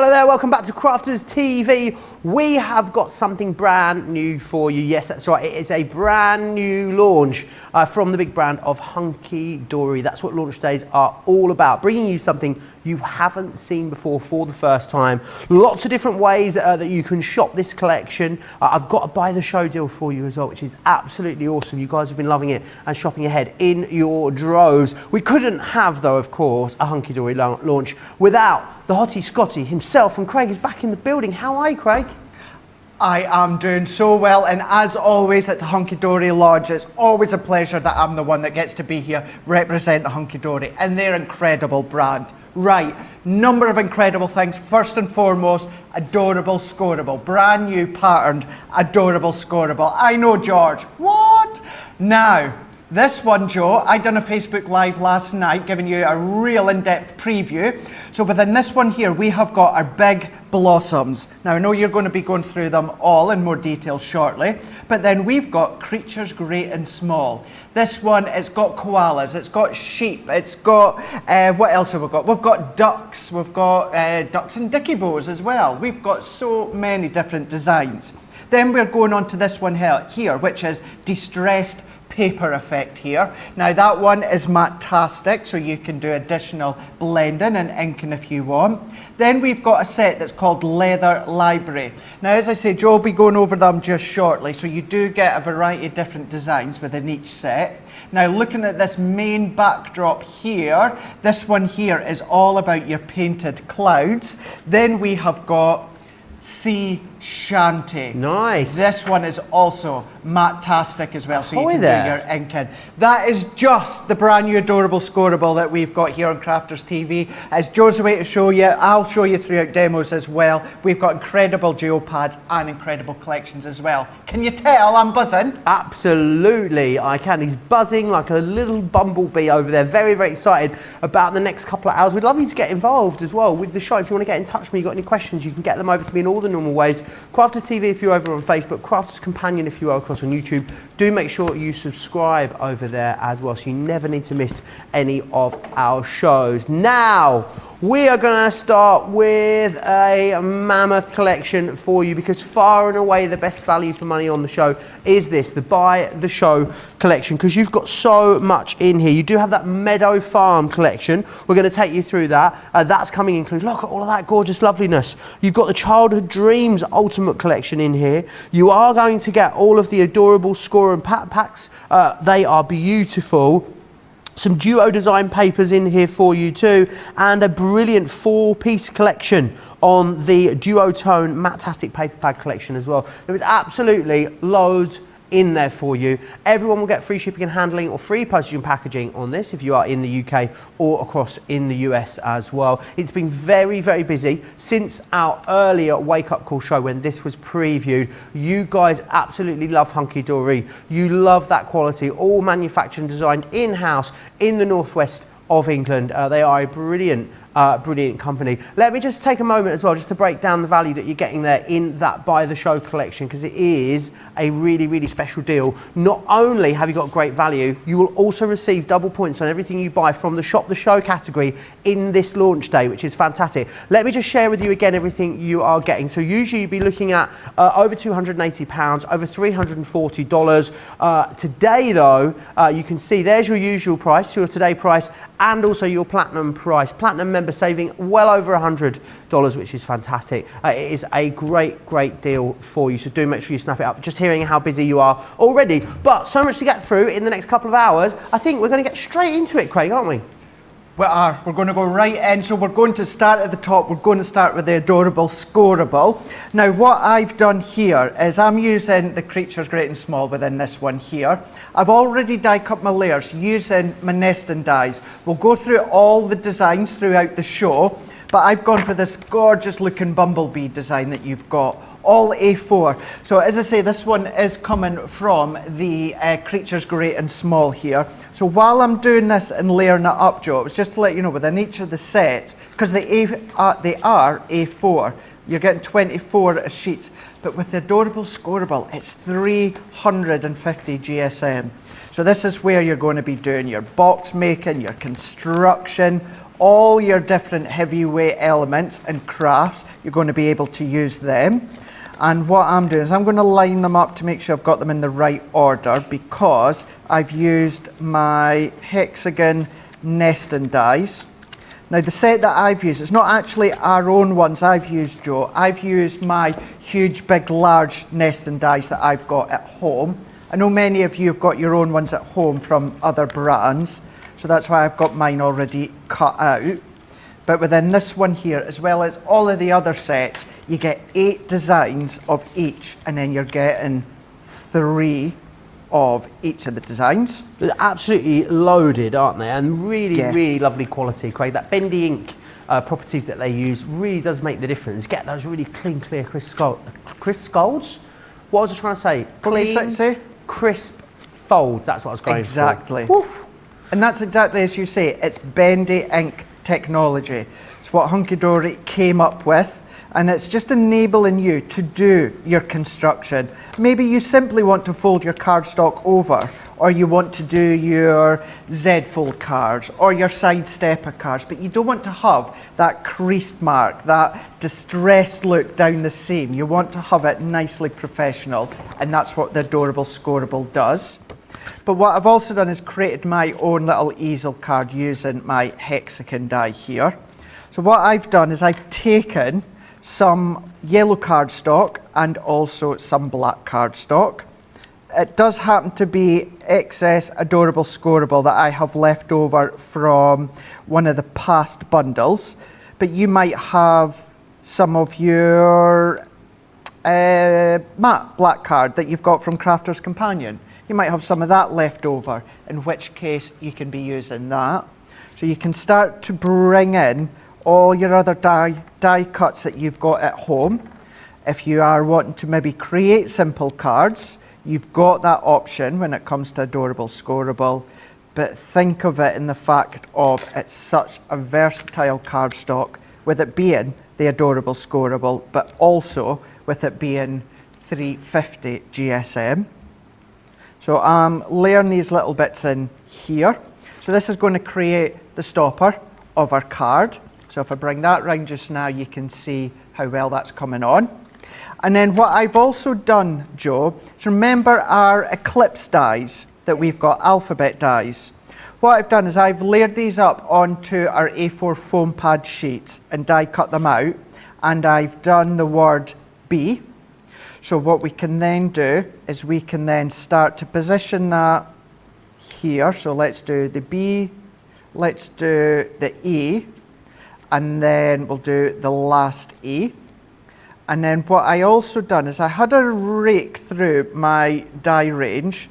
Hello there, welcome back to Crafters TV. We have got something brand new for you. Yes, that's right, it is a brand new launch from the big brand of Hunkydory. That's what launch days are all about, bringing you something you haven't seen before for the first time. Lots of different ways that you can shop this collection. I've got a buy the show deal for you as well, which is absolutely awesome. You guys have been loving it and shopping ahead in your droves. We couldn't have, though, of course, a Hunkydory launch without the hottie Scotty himself, and Craig is back in the building. How are you, Craig? I am doing so well, and as always, it's a Hunkydory launch. It's always a pleasure that I'm the one that gets to be here, represent the Hunkydory and their incredible brand. Right, number of incredible things. First and foremost, adorable scoreable, brand new patterned, adorable scoreable. I know, George. What? Now, this one, Joe, I done a Facebook Live last night giving you a real in-depth preview. So within this one here, we have got our big blossoms. Now, I know you're going to be going through them all in more detail shortly, but then we've got creatures great and small. This one, it's got koalas, it's got sheep, it's got, what else have we got? We've got ducks, we've got ducks and dicky bows as well. We've got so many different designs. Then we're going on to this one here, which is distressed paper effect here. Now that one is matte-tastic, so you can do additional blending and inking if you want. Then we've got a set that's called Leather Library. Now, as I say, Joe will be going over them just shortly, so you do get a variety of different designs within each set. Now, looking at this main backdrop here, this one here is all about your painted clouds. Then we have got Sea Shanty. Nice. This one is also matte-tastic as well, so you can there. do your inking. That is just the brand new adorable scoreable that we've got here on Crafters TV. As Joe's away to show you, I'll show you throughout demos as well. We've got incredible geopads and incredible collections as well. Can you tell I'm buzzing? Absolutely, I can. He's buzzing like a little bumblebee over there. Very, very excited about the next couple of hours. We'd love you to get involved as well with the show. If you want to get in touch with me, you've got any questions, you can get them over to me in all the normal ways. Crafters TV if you're over on Facebook, Crafters Companion if you are across on YouTube. Do make sure you subscribe over there as well, so you never need to miss any of our shows. Now, we are going to start with a mammoth collection for you, because far and away the best value for money on the show is this, the Buy the Show collection, because you've got so much in here. You do have that Meadow Farm collection. We're going to take you through that. That's coming included. Look at all of that gorgeous loveliness. You've got the Childhood Dreams Ultimate collection in here. You are going to get all of the adorable score and pat packs. They are beautiful. Some duo design papers in here for you too, and a brilliant 4-piece collection on the duotone matte-tastic paper pad collection as well. There is absolutely loads in there for you. Everyone will get free shipping and handling or free postage and packaging on this if you are in the UK or across in the US as well. It's been very, very busy since our earlier Wake Up Call show when this was previewed. You guys absolutely love Hunkydory. You love that quality, all manufactured and designed in-house in the northwest of England. They are a brilliant company. Let me just take a moment as well just to break down the value that you're getting there in that Buy the Show collection, because it is a really, really special deal. Not only have you got great value, you will also receive double points on everything you buy from the Shop the Show category in this launch day, which is fantastic. Let me just share with you again everything you are getting. So usually you'd be looking at over £280, over $340. Today though, you can see there's your usual price, your today price, and also your platinum price. Platinum member saving well over $100, which is fantastic. It is a great, great deal for you, so do make sure you snap it up. Just hearing how busy you are already, but so much to get through in the next couple of hours. I think we're going to get straight into it, Craig, aren't we? We are. We're going to go right in. So we're going to start at the top. We're going to start with the adorable scoreable. Now, what I've done here is I'm using the creatures great and small within this one here. I've already die cut my layers using my nesting dies. We'll go through all the designs throughout the show, but I've gone for this gorgeous looking bumblebee design that you've got. All A4. So as I say, this one is coming from the Creatures Great and Small here. So while I'm doing this and layering it up, Joe, it was just to let you know within each of the sets, because they are A4, You're getting 24 sheets, but with the Adorable Scoreable, it's 350 GSM. So this is where you're going to be doing your box making, your construction, all your different heavyweight elements and crafts. You're going to be able to use them. And what I'm doing is I'm going to line them up to make sure I've got them in the right order, because I've used my hexagon nesting dies. Now the set that I've used, it's not actually our own ones I've used, Joe. I've used my huge, big, large nesting dies that I've got at home. I know many of you have got your own ones at home from other brands, so that's why I've got mine already cut out. But within this one here, as well as all of the other sets, you get 8 designs of each, and then you're getting 3 of each of the designs. They're absolutely loaded, aren't they? And really, Yeah. really lovely quality, Craig. That bendy ink properties that they use really does make the difference. Get those really clean, clear, crisp skulls. What was I trying to say? What did you Clean, say? crisp folds. That's what I was going Exactly. for. Woo. And that's exactly as you say, it's bendy ink technology. It's what Hunkydory came up with, and it's just enabling you to do your construction. Maybe you simply want to fold your cardstock over, or you want to do your Z-fold cards or your side stepper cards, but you don't want to have that creased mark, that distressed look down the seam. You want to have it nicely professional, and that's what the Adorable Scoreable does. But what I've also done is created my own little easel card using my hexagon die here. So what I've done is I've taken some yellow cardstock and also some black cardstock. It does happen to be excess Adorable Scoreable that I have left over from one of the past bundles, but you might have some of your matte black card that you've got from Crafter's Companion. You might have some of that left over, in which case you can be using that. So you can start to bring in all your other die cuts that you've got at home. If you are wanting to maybe create simple cards, you've got that option when it comes to Adorable Scoreable, but think of it in the fact of it's such a versatile cardstock, with it being the Adorable Scoreable, but also with it being 350 GSM. So I'm layering these little bits in here. So this is going to create the stopper of our card. So if I bring that round just now, you can see how well that's coming on. And then what I've also done, Joe, is remember our eclipse dies that we've got, alphabet dies. What I've done is I've layered these up onto our A4 foam pad sheets and die cut them out, and I've done the word B. So what we can then do is we can then start to position that here. So let's do the B, let's do the E, and then we'll do the last E. And then what I also done is I had a rake through my die range,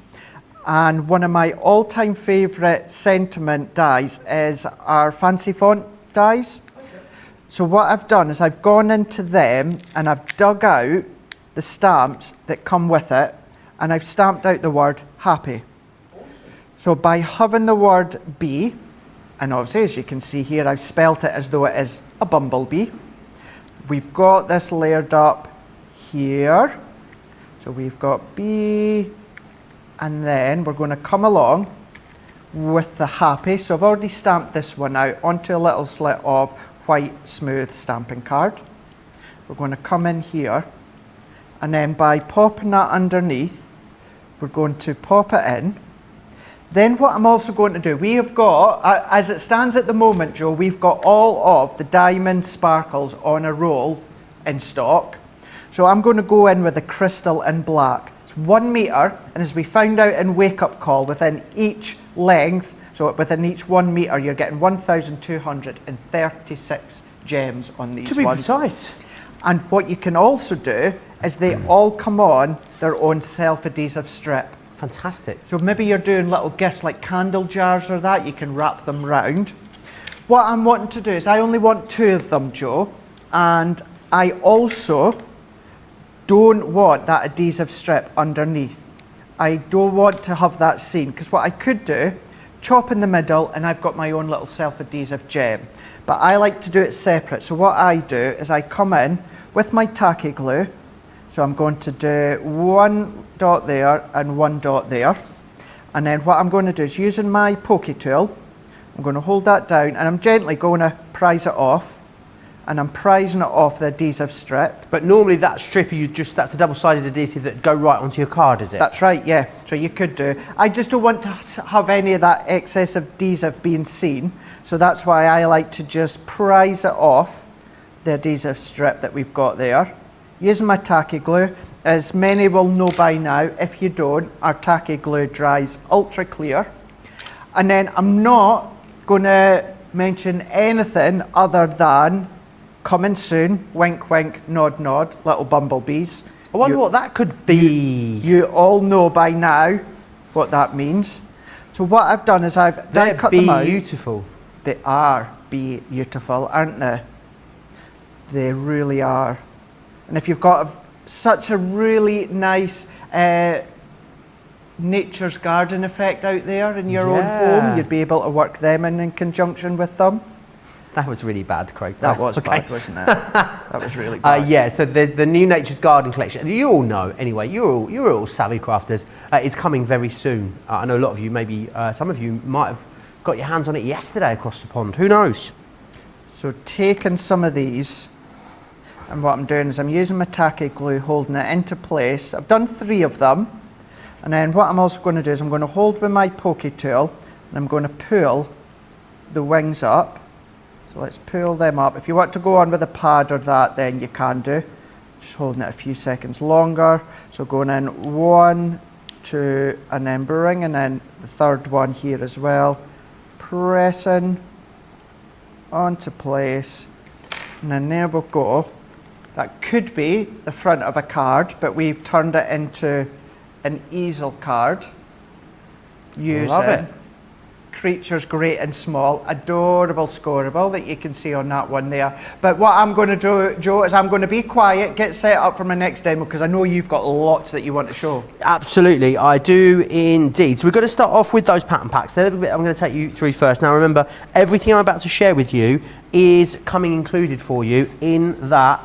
and one of my all-time favourite sentiment dies is our fancy font dies. So what I've done is I've gone into them and I've dug out the stamps that come with it, and I've stamped out the word happy. So by having the word B, and obviously as you can see here, I've spelt it as though it is a bumblebee. We've got this layered up here. So we've got B, and then we're going to come along with the happy. So I've already stamped this one out onto a little slit of white smooth stamping card. We're going to come in here, and then by popping that underneath, we're going to pop it in. Then what I'm also going to do, we have got, as it stands at the moment, Joe, we've got all of the diamond sparkles on a roll in stock. So I'm going to go in with the crystal in black. It's 1 metre, and as we found out in Wake Up Call, within each length, so within each 1 metre, you're getting 1,236 gems on these ones. To be precise. And what you can also do is they all come on their own self-adhesive strip. Fantastic. So maybe you're doing little gifts like candle jars or that, you can wrap them round. What I'm wanting to do is I only want 2 of them, Joe, and I also don't want that adhesive strip underneath. I don't want to have that seen, because what I could do, chop in the middle, and I've got my own little self-adhesive gem. But I like to do it separate. So what I do is I come in with my tacky glue. So I'm going to do 1 dot there and 1 dot there. And then what I'm going to do is, using my pokey tool, I'm going to hold that down and I'm gently going to prise it off. And I'm prising it off the adhesive strip. But normally that strip, that's a double-sided adhesive that go right onto your card, is it? That's right, yeah. So you could do. I just don't want to have any of that excess adhesive being seen. So that's why I like to just prise it off the adhesive strip that we've got there. Using my tacky glue. As many will know by now, if you don't, our tacky glue dries ultra clear. And then I'm not going to mention anything other than coming soon, wink wink, nod nod, little bumblebees. I wonder what that could be. You all know by now what that means. So what I've done is I've cut them out. Beautiful. They are beautiful, aren't they? They really are. And if you've got such a really nice nature's garden effect out there in your own home, you'd be able to work them in conjunction with them. That was really bad, Craig. That was bad, wasn't it? That was really bad. Yeah, so there's the new Nature's Garden collection. You all know, anyway, you're all savvy crafters. It's coming very soon. I know a lot of you, maybe some of you might have got your hands on it yesterday across the pond. Who knows? So taking some of these, and what I'm doing is I'm using my tacky glue, holding it into place. I've done 3 of them. And then what I'm also going to do is I'm going to hold with my pokey tool, and I'm going to pull the wings up. So let's pull them up. If you want to go on with a pad or that, then you can do. Just holding it a few seconds longer. So going in 1, 2, and then bringing in the 3rd one here as well. Pressing onto place. And then there we go. That could be the front of a card, but we've turned it into an easel card. Using creatures great and small, adorable scoreable that you can see on that one there. But what I'm going to do, Joe, is I'm going to be quiet, get set up for my next demo, because I know you've got lots that you want to show. Absolutely, I do indeed. So we're going to start off with those pattern packs. They're the bit I'm going to take you through first. Now remember, everything I'm about to share with you is coming included for you in that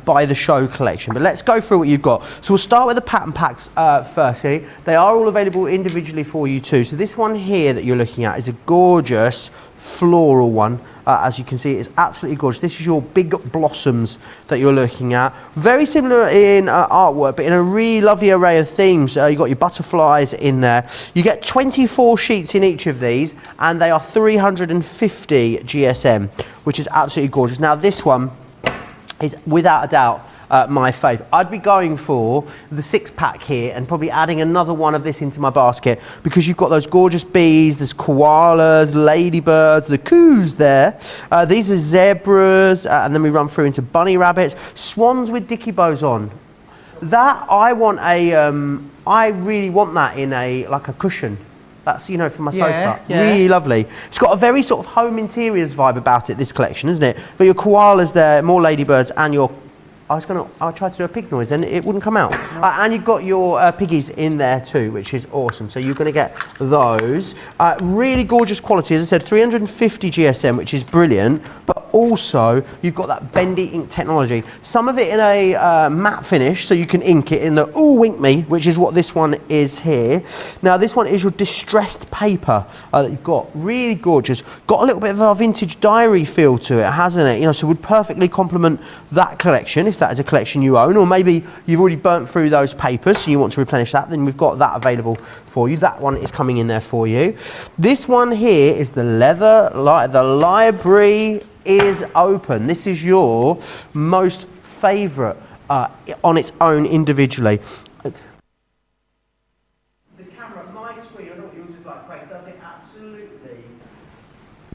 By the Show collection. But let's go through what you've got. So we'll start with the pattern packs firstly. They are all available individually for you too. So this one here that you're looking at is a gorgeous floral one. As you can see, it's absolutely gorgeous. This is your big blossoms that you're looking at. Very similar in artwork, but in a really lovely array of themes. You've got your butterflies in there. You get 24 sheets in each of these, and they are 350 GSM, which is absolutely gorgeous. Now this one is without a doubt my fave. I'd be going for the 6-pack here and probably adding another one of this into my basket, because you've got those gorgeous bees, there's koalas, ladybirds, the coos there. These are zebras, and then we run through into bunny rabbits, swans with dicky bows on. That I want I really want that in like a cushion. That's, you know, for my sofa. Yeah. Really lovely. It's got a very sort of home interiors vibe about it, this collection, isn't it? But your koalas there, more ladybirds, and your... I tried to do a pig noise and it wouldn't come out. No. And you've got your piggies in there too, which is awesome. So you're going to get those. Really gorgeous quality. As I said, 350 GSM, which is brilliant. But also, you've got that bendy ink technology. Some of it in a matte finish, so you can ink it in the wink me, which is what this one is here. Now, this one is your distressed paper that you've got. Really gorgeous. Got a little bit of a vintage diary feel to it, hasn't it? You know, so would perfectly complement that collection, if that is a collection you own, or maybe you've already burnt through those papers so you want to replenish that, then we've got that available for you. That one is coming in there for you. This one here is the leather, the library is open. This is your most favourite on its own individually. The camera, my screen, I know what yours is like, Craig, does it absolutely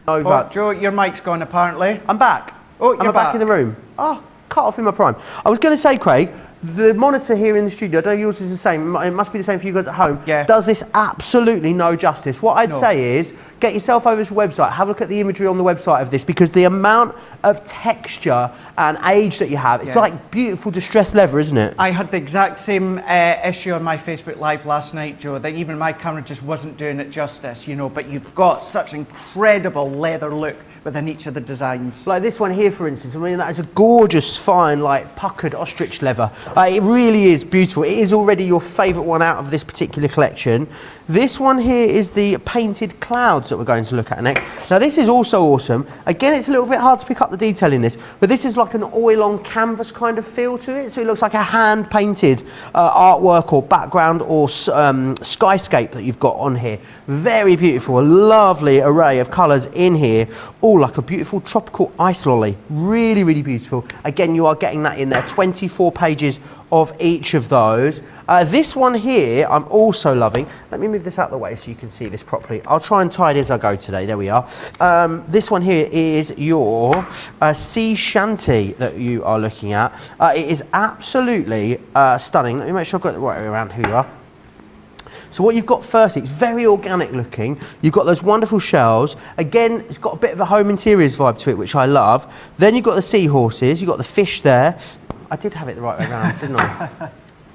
over. Oh, Joe, your mic's gone apparently. I'm back. Oh, you're back in the room. Oh, cut off in my prime. I was going to say, Craig, The monitor here in the studio, I know yours is the same, it must be the same for you guys at home, Yeah. does this absolutely no justice. What I'd No. say is, get yourself over to the website, have a look at the imagery on the website of this, because the amount of texture and age that you have, it's Yeah. like beautiful distressed leather, isn't it? I had the exact same issue on my Facebook Live last night, Joe, that even my camera just wasn't doing it justice, you know, but you've got such incredible leather look within each of the designs. Like this one here, for instance, I mean, that is a gorgeous, fine, like puckered ostrich leather. It really is beautiful. It is already your favourite one out of this particular collection. This one here is the painted clouds that we're going to look at next. Now, this is also awesome. Again, it's a little bit hard to pick up the detail in this, but this is like an oil-on canvas kind of feel to it. So it looks like a hand-painted artwork or background or skyscape that you've got on here. Very beautiful, a lovely array of colours in here. All like a beautiful tropical ice lolly. Really, really beautiful. Again, you are getting that in there. 24 pages of each of those. This one here, I'm also loving. Let me move this out of the way so you can see this properly. I'll try and tidy as I go today. There we are. This one here is your sea shanty that you are looking at. It is absolutely stunning. Let me make sure I've got the right way around who you are. So what you've got first, it's very organic looking. You've got those wonderful shells. Again, it's got a bit of a home interiors vibe to it, which I love. Then you've got the seahorses, you've got the fish there. I did have it the right way around, didn't I?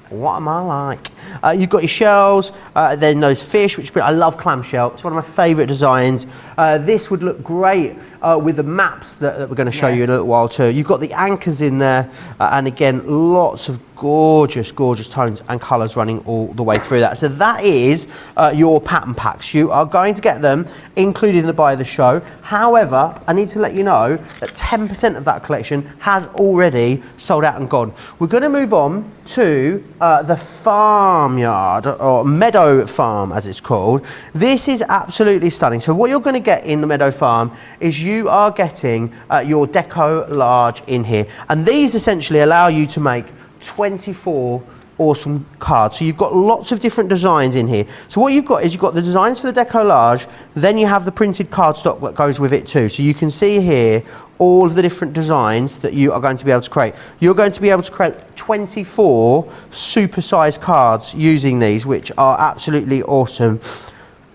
What am I like? You've got your shells, then those fish, which I love clamshell. It's one of my favourite designs. This would look great with the maps that we're going to show you in a little while too. You've got the anchors in there, and again, lots of gorgeous, gorgeous tones and colours running all the way through that. So that is your pattern packs. You are going to get them included in the buy of the show. However, I need to let you know that 10% of that collection has already sold out and gone. We're going to move on to the farmyard, or meadow farm as it's called. This is absolutely stunning. So what you're going to get in the meadow farm is you are getting your deco large in here, and these essentially allow you to make 24 awesome cards. So you've got lots of different designs in here. So what you've got is you've got the designs for the deco large, then you have the printed cardstock that goes with it too. So you can see here all of the different designs that you are going to be able to create. You're going to be able to create 24 super-sized cards using these, which are absolutely awesome.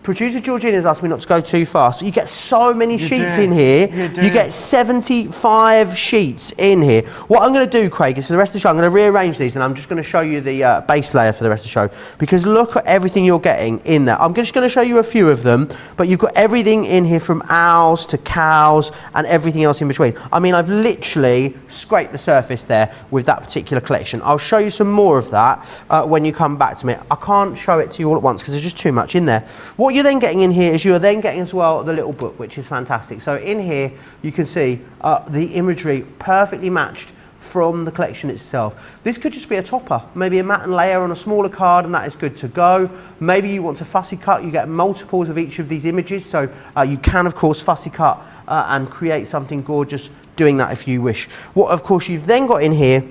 Producer Georgina's asked me not to go too fast. You get so many sheets in here. You get 75 sheets in here. What I'm going to do, Craig, is for the rest of the show, I'm going to rearrange these, and I'm just going to show you the base layer for the rest of the show, because look at everything you're getting in there. I'm just going to show you a few of them, but you've got everything in here from owls to cows and everything else in between. I mean, I've literally scraped the surface there with that particular collection. I'll show you some more of that when you come back to me. I can't show it to you all at once because there's just too much in there. What you're then getting in here is you're then getting as well the little book, which is fantastic. So in here you can see the imagery perfectly matched from the collection itself. This could just be a topper, maybe a matte and layer on a smaller card, and that is good to go. Maybe you want to fussy cut, you get multiples of each of these images, so you can of course fussy cut and create something gorgeous doing that if you wish. What of course you've then got in here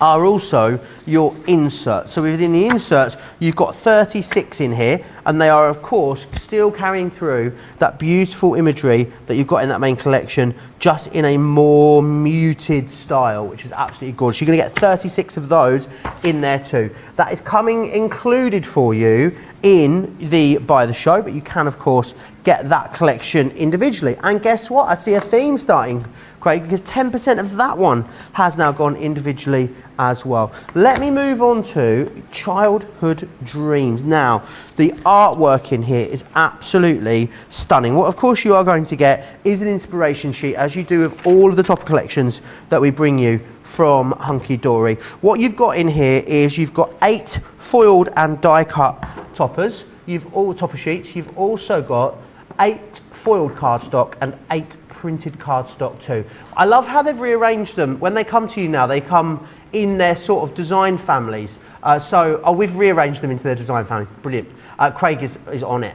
are also your inserts. So within the inserts, you've got 36 in here, and they are of course still carrying through that beautiful imagery that you've got in that main collection, just in a more muted style, which is absolutely gorgeous. You're going to get 36 of those in there too. That is coming included for you in the buy the show, but you can of course get that collection individually. And guess what? I see a theme starting, Craig, because 10% of that one has now gone individually as well. Let me move on to Childhood Dreams. Now, the artwork in here is absolutely stunning. What of course you are going to get is an inspiration sheet, as you do with all of the top collections that we bring you from Hunkydory. What you've got in here is you've got 8 foiled and die cut toppers. You've all topper sheets. You've also got 8 foiled cardstock and 8 printed cardstock too. I love how they've rearranged them. When they come to you now, they come in their sort of design families. We've rearranged them into their design families. Brilliant. Craig is on it.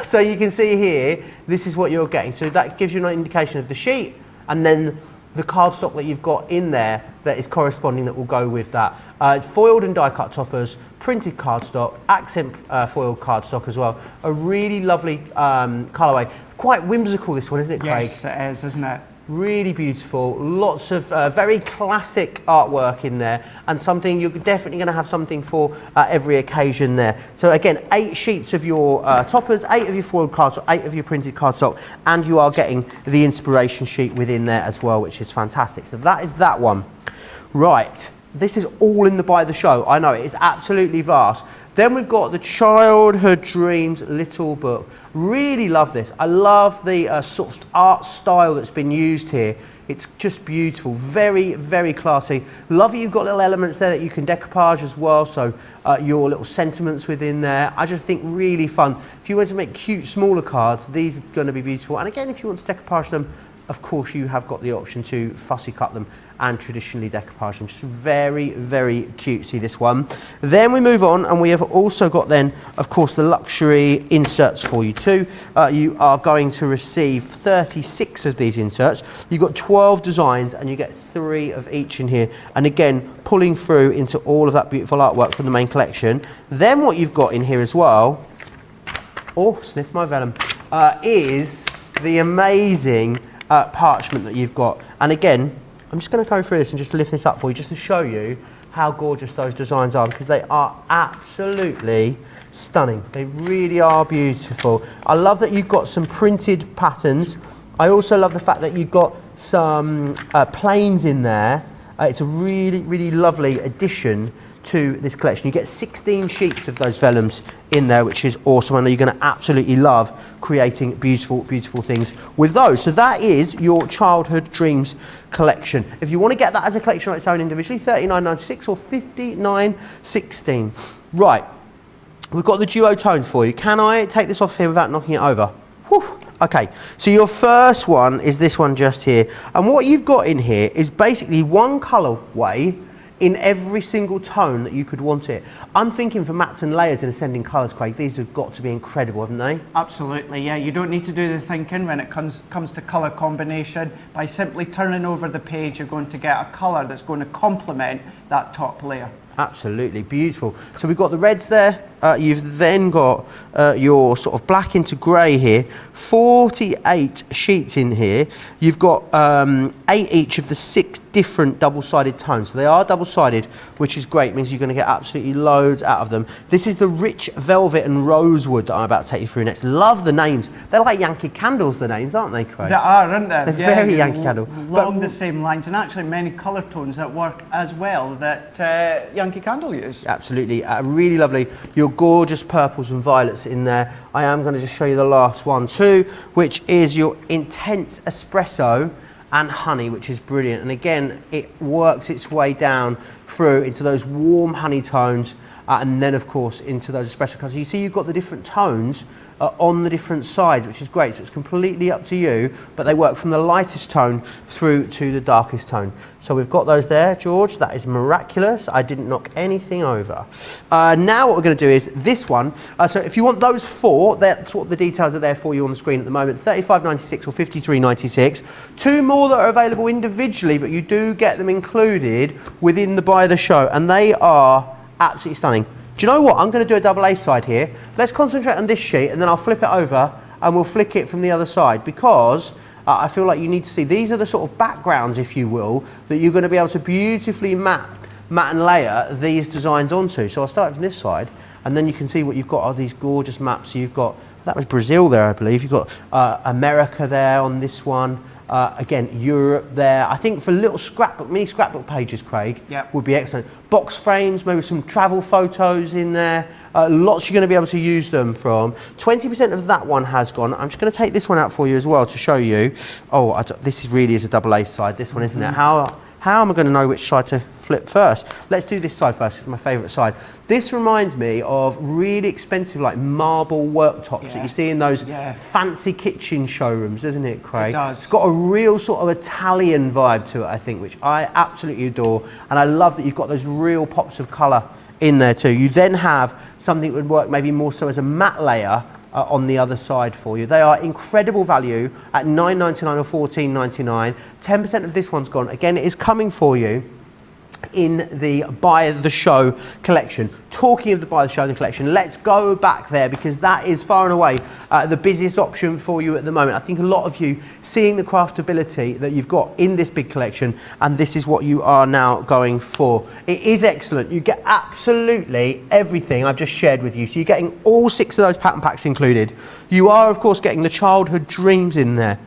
So you can see here, this is what you're getting. So that gives you an indication of the sheet, and then the cardstock that you've got in there that is corresponding, that will go with that. Foiled and die cut toppers, printed cardstock, accent foiled cardstock as well. A really lovely colourway. Quite whimsical, this one, isn't it, Craig? Yes, it is, isn't it? Really beautiful, lots of very classic artwork in there, and something you're definitely going to have something for every occasion there. So again, 8 sheets of your toppers, 8 of your foiled cardstock, 8 of your printed cardstock, and you are getting the inspiration sheet within there as well, which is fantastic. So that is that one. Right, this is all in the Buy the Show. I know, it is absolutely vast. Then we've got the Childhood Dreams Little Book. Really love this. I love the sort of art style that's been used here. It's just beautiful, very, very classy. Love that you've got little elements there that you can decoupage as well, so your little sentiments within there. I just think really fun. If you want to make cute, smaller cards, these are going to be beautiful. And again, if you want to decoupage them, of course, you have got the option to fussy cut them and traditionally decoupage them. Just very, very cutesy, this one. Then we move on, and we have also got then, of course, the luxury inserts for you too. You are going to receive 36 of these inserts. You've got 12 designs, and you get 3 of each in here. And again, pulling through into all of that beautiful artwork from the main collection. Then what you've got in here as well, oh, sniff my vellum, is the amazing parchment that you've got. And again, I'm just going to go through this and just lift this up for you just to show you how gorgeous those designs are, because they are absolutely stunning. They really are beautiful. I love that you've got some printed patterns. I also love the fact that you've got some planes in there. It's a really, really lovely addition to this collection. You get 16 sheets of those vellums in there, which is awesome. I know you're going to absolutely love creating beautiful, beautiful things with those. So that is your Childhood Dreams collection. If you want to get that as a collection on its own individually, $39.96 or $59.16. Right, we've got the duo tones for you. Can I take this off here without knocking it over? Whew. Okay, so your first one is this one just here. And what you've got in here is basically one colourway in every single tone that you could want it. I'm thinking for mats and layers in ascending colours, Craig, these have got to be incredible, haven't they? Absolutely, yeah. You don't need to do the thinking when it comes to colour combination. By simply turning over the page, you're going to get a colour that's going to complement that top layer. Absolutely beautiful. So we've got the reds there. You've then got your sort of black into grey here. 48 sheets in here. You've got 8 each of the 6 different double-sided tones. So they are double-sided, which is great. It means you're going to get absolutely loads out of them. This is the rich velvet and rosewood that I'm about to take you through next. Love the names. They're like Yankee Candles, the names, aren't they, Craig? They are, aren't they? They're very Yankee Candle. Along the same lines, and actually many colour tones that work as well that Yankee Candle use. Absolutely, really lovely. Your gorgeous purples and violets in there. I am going to just show you the last one too, which is your intense espresso and honey, which is brilliant. And again, it works its way down through into those warm honey tones, and then of course into those espresso colours. You see you've got the different tones on the different sides, which is great. So it's completely up to you, but they work from the lightest tone through to the darkest tone. So we've got those there, George. That is miraculous. I didn't knock anything over. Now what we're going to do is this one. So if you want those 4, that's what the details are there for you on the screen at the moment. $35.96 or $53.96. 2 more that are available individually, but you do get them included within the Buy the Show, and they are absolutely stunning. Do you know what? I'm going to do a double A side here. Let's concentrate on this sheet, and then I'll flip it over and we'll flick it from the other side, because I feel like you need to see these are the sort of backgrounds, if you will, that you're going to be able to beautifully matte and layer these designs onto. So I'll start from this side, and then you can see what you've got are these gorgeous maps. So you've got, that was Brazil there, I believe. You've got America there on this one. Again, Europe there. I think for little scrapbook, mini scrapbook pages, Craig, yep, would be excellent. Box frames, maybe some travel photos in there. Lots you're going to be able to use them from. 20% of that one has gone. I'm just going to take this one out for you as well to show you. Oh, this really is a double A side, this one, isn't it? How am I going to know which side to flip first? Let's do this side first. It's my favourite side. This reminds me of really expensive, like marble worktops that you see in those fancy kitchen showrooms, doesn't it, Craig? It does. It's got a real sort of Italian vibe to it, I think, which I absolutely adore. And I love that you've got those real pops of colour in there too. You then have something that would work maybe more so as a matte layer on the other side for you. They are incredible value at $9.99 or $14.99. 10% of this one's gone. Again, it is coming for you in the Buy the Show collection. Talking of the Buy the Show collection, let's go back there because that is far and away the busiest option for you at the moment. I think a lot of you seeing the craftability that you've got in this big collection, and this is what you are now going for. It is excellent. You get absolutely everything I've just shared with you. So you're getting all 6 of those pattern packs included. You are of course getting the Childhood Dreams in there.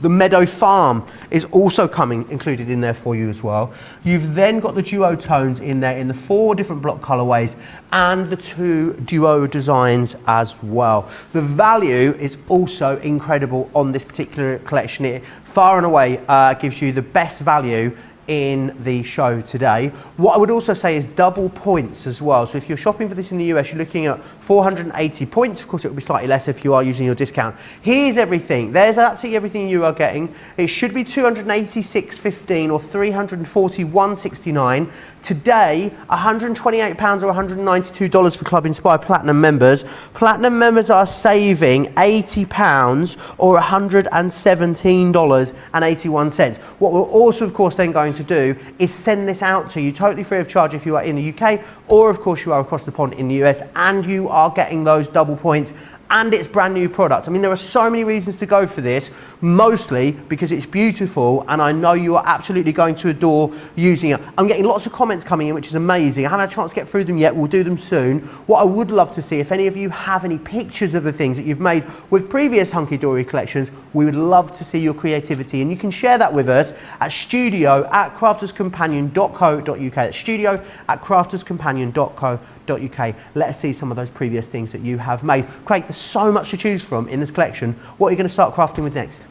The Meadow Farm is also coming included in there for you as well. You've then got the duo tones in there in the 4 different block colorways and the 2 duo designs as well. The value is also incredible on this particular collection. It far and away gives you the best value in the show today. What I would also say is double points as well. So if you're shopping for this in the US, you're looking at 480 points. Of course, it will be slightly less if you are using your discount. Here's everything. There's absolutely everything you are getting. It should be 286.15 or 341.69. Today, £128 or $192 for Club Inspire Platinum members. Platinum members are saving £80 or $117.81. What we're also, of course, then going to do is send this out to you totally free of charge if you are in the UK, or of course you are across the pond in the US, and you are getting those double points. And it's brand new product. I mean, there are so many reasons to go for this, mostly because it's beautiful and I know you are absolutely going to adore using it. I'm getting lots of comments coming in, which is amazing. I haven't had a chance to get through them yet. We'll do them soon. What I would love to see, if any of you have any pictures of the things that you've made with previous Hunkydory collections, we would love to see your creativity, and you can share that with us at studio@crafterscompanion.co.uk. That's studio@crafterscompanion.co.uk. Let us see some of those previous things that you have made. Craig, there's so much to choose from in this collection. What are you going to start crafting with next?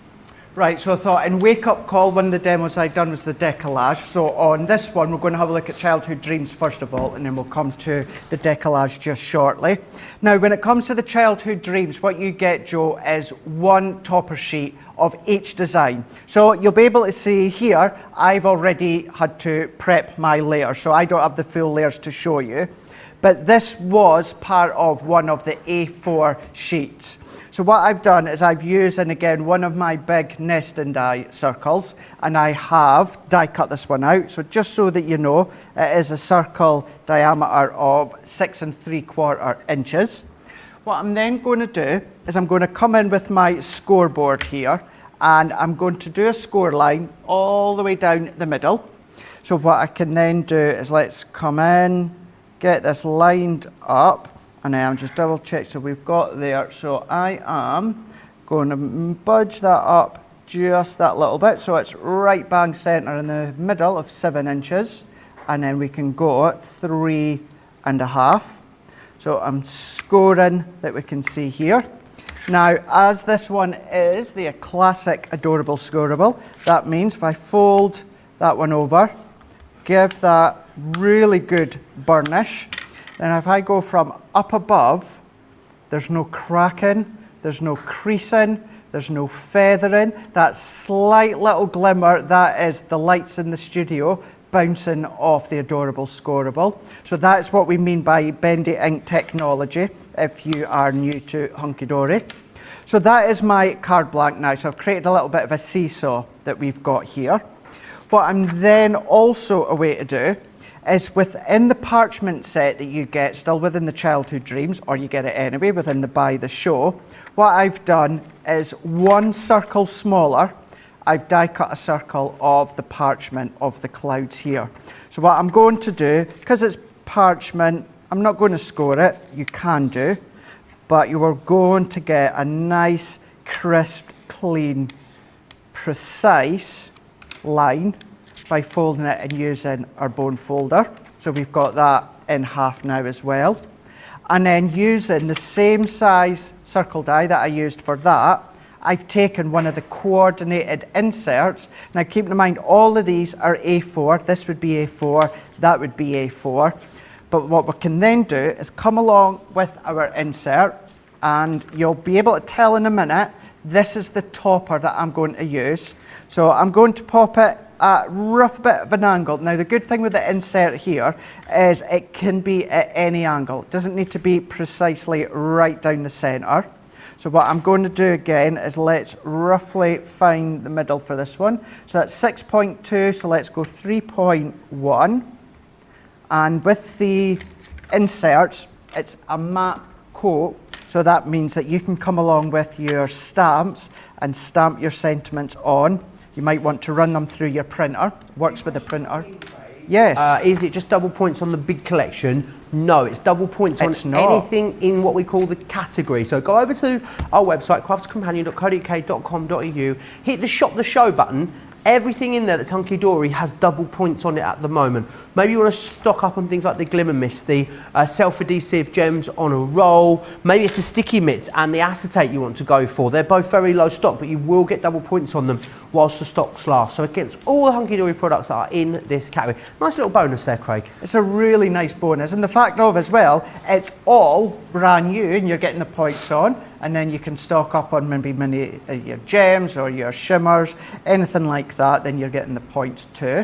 Right, so I thought in Wake Up Call, one of the demos I'd done was the decollage. So on this one, we're going to have a look at Childhood Dreams first of all, and then we'll come to the decollage just shortly. Now, when it comes to the Childhood Dreams, what you get, Joe, is one topper sheet of each design. So you'll be able to see here, I've already had to prep my layers, so I don't have the full layers to show you. But this was part of one of the A4 sheets. So what I've done is I've used, and again, one of my big nest and die circles, and I have die cut this one out. So just so that you know, it is a circle diameter of 6 3/4 inches. What I'm then going to do is I'm going to come in with my scoreboard here, and I'm going to do a score line all the way down the middle. So what I can then do is let's come in, get this lined up, and then I'll just double check so we've got there. So I am going to budge that up just that little bit so it's right bang center in the middle of 7 inches, and then we can go at 3.5. So I'm scoring that we can see here. Now, as this one is the classic adorable scoreable, that means if I fold that one over, give that really good burnish, then if I go from up above, there's no cracking, there's no creasing, there's no feathering. That slight little glimmer, that is the lights in the studio bouncing off the adorable scoreable. So that's what we mean by bendy ink technology if you are new to Hunkydory. So that is my card blank now. So I've created a little bit of a seesaw that we've got here. What I'm then also a way to do is within the parchment set that you get, still within the Childhood Dreams, or you get it anyway within the Buy the Show, what I've done is one circle smaller, I've die cut a circle of the parchment of the clouds here. So what I'm going to do, because it's parchment, I'm not going to score it, you can do, but you are going to get a nice, crisp, clean, precise line by folding it and using our bone folder. So we've got that in half now as well. And then using the same size circle die that I used for that, I've taken one of the coordinated inserts. Now keep in mind, all of these are A4. This would be A4, that would be A4. But what we can then do is come along with our insert, and you'll be able to tell in a minute, this is the topper that I'm going to use. So I'm going to pop it at a rough bit of an angle. Now the good thing with the insert here is it can be at any angle. It doesn't need to be precisely right down the center. So what I'm going to do again is let's roughly find the middle for this one. So that's 6.2, so let's go 3.1. And with the inserts, it's a matte coat, so that means that you can come along with your stamps and stamp your sentiments on. You might want to run them through your printer. Works with the printer. Yes. Is it just double points on the big collection? No, it's double points on anything in what we call the category. So go over to our website, craftscompanion.co.uk.com.au, hit the shop the show button. Everything in there that's Hunkydory has double points on it at the moment. Maybe you want to stock up on things like the Glimmer Mist, the self-adhesive gems on a roll. Maybe it's the sticky mitts and the acetate you want to go for. They're both very low stock, but you will get double points on them whilst the stocks last. So against all the Hunkydory products that are in this category. Nice little bonus there, Craig. It's a really nice bonus. And the fact of as well, it's all brand new and you're getting the points on. And then you can stock up on maybe many your gems or your shimmers, anything like that, then you're getting the points too.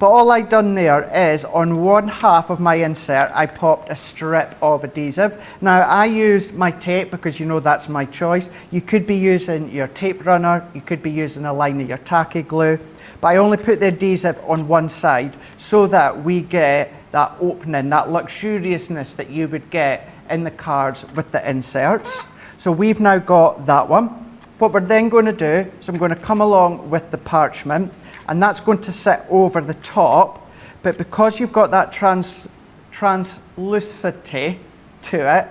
But all I've done there is on one half of my insert, I popped a strip of adhesive. Now I used my tape because you know that's my choice. You could be using your tape runner, you could be using a line of your tacky glue, but I only put the adhesive on one side so that we get that opening, that luxuriousness that you would get in the cards with the inserts. So we've now got that one. What we're then going to do is I'm going to come along with the parchment, and that's going to sit over the top, but because you've got that translucity to it,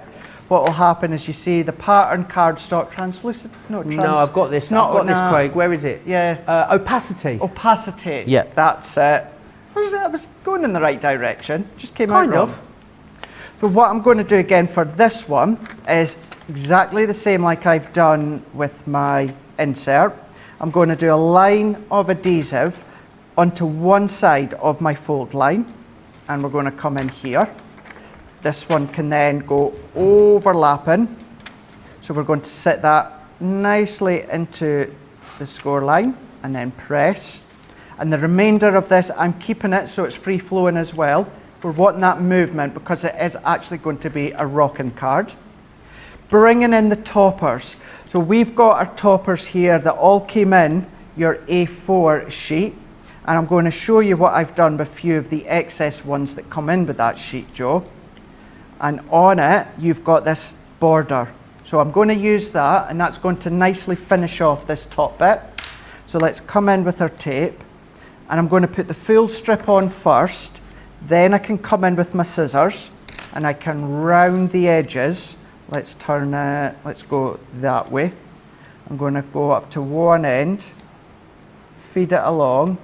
what will happen is you see the pattern cardstock translucent. No, I've got this. I've got this, Craig. Where is it? Yeah. Opacity. Opacity. Yeah. That's it. I was going in the right direction. Just came out wrong. Kind of. So what I'm going to do again for this one is exactly the same like I've done with my insert. I'm going to do a line of adhesive onto one side of my fold line, and we're going to come in here. This one can then go overlapping. So we're going to set that nicely into the score line and then press. And the remainder of this, I'm keeping it so it's free flowing as well. We're wanting that movement because it is actually going to be a rocking card. Bringing in the toppers. So we've got our toppers here that all came in your A4 sheet, and I'm going to show you what I've done with a few of the excess ones that come in with that sheet, Joe. And on it you've got this border, so I'm going to use that, and that's going to nicely finish off this top bit. So let's come in with our tape, and I'm going to put the full strip on first, then I can come in with my scissors and I can round the edges. Let's turn it, let's go that way. I'm going to go up to one end, feed it along,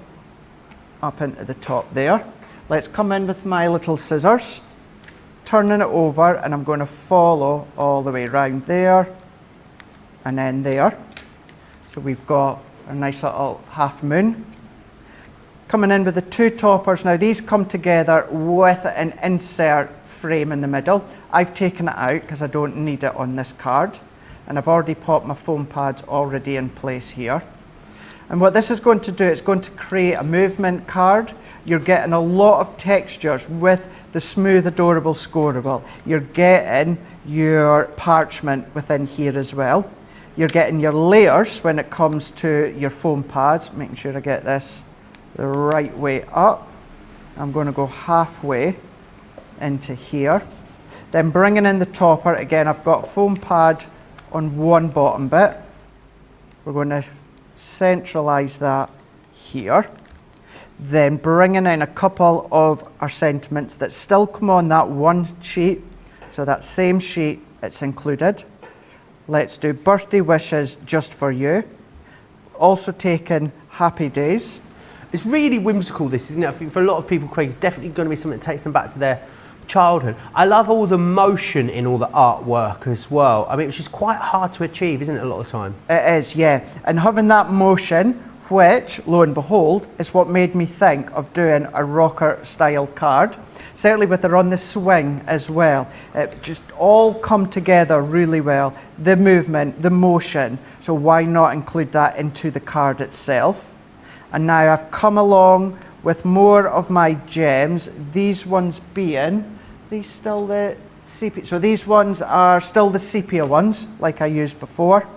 up into the top there. Let's come in with my little scissors, turning it over, and I'm going to follow all the way around there and then there. So we've got a nice little half moon. Coming in with the two toppers. Now these come together with an insert frame in the middle. I've taken it out because I don't need it on this card, and I've already popped my foam pads already in place here. And what this is going to do, it's going to create a movement card. You're getting a lot of textures with the smooth, adorable scoreable. You're getting your parchment within here as well. You're getting your layers when it comes to your foam pads, making sure I get this the right way up. I'm going to go halfway into here. Then bringing in the topper, again I've got foam pad on one bottom bit. We're going to centralize that here. Then bringing in a couple of our sentiments that still come on that one sheet. So that same sheet, it's included. Let's do birthday wishes just for you. Also taken happy days. It's really whimsical, this, isn't it? I think for a lot of people, Craig, it's definitely going to be something that takes them back to their childhood. I love all the motion in all the artwork as well. I mean, which is quite hard to achieve, isn't it, a lot of the time? It is, yeah. And having that motion, which, lo and behold, is what made me think of doing a rocker style card. Certainly with her on the swing as well. It just all come together really well. The movement, the motion. So why not include that into the card itself? And now I've come along with more of my gems. These ones being, these still the sepia. So these ones are still the sepia ones, like I used before.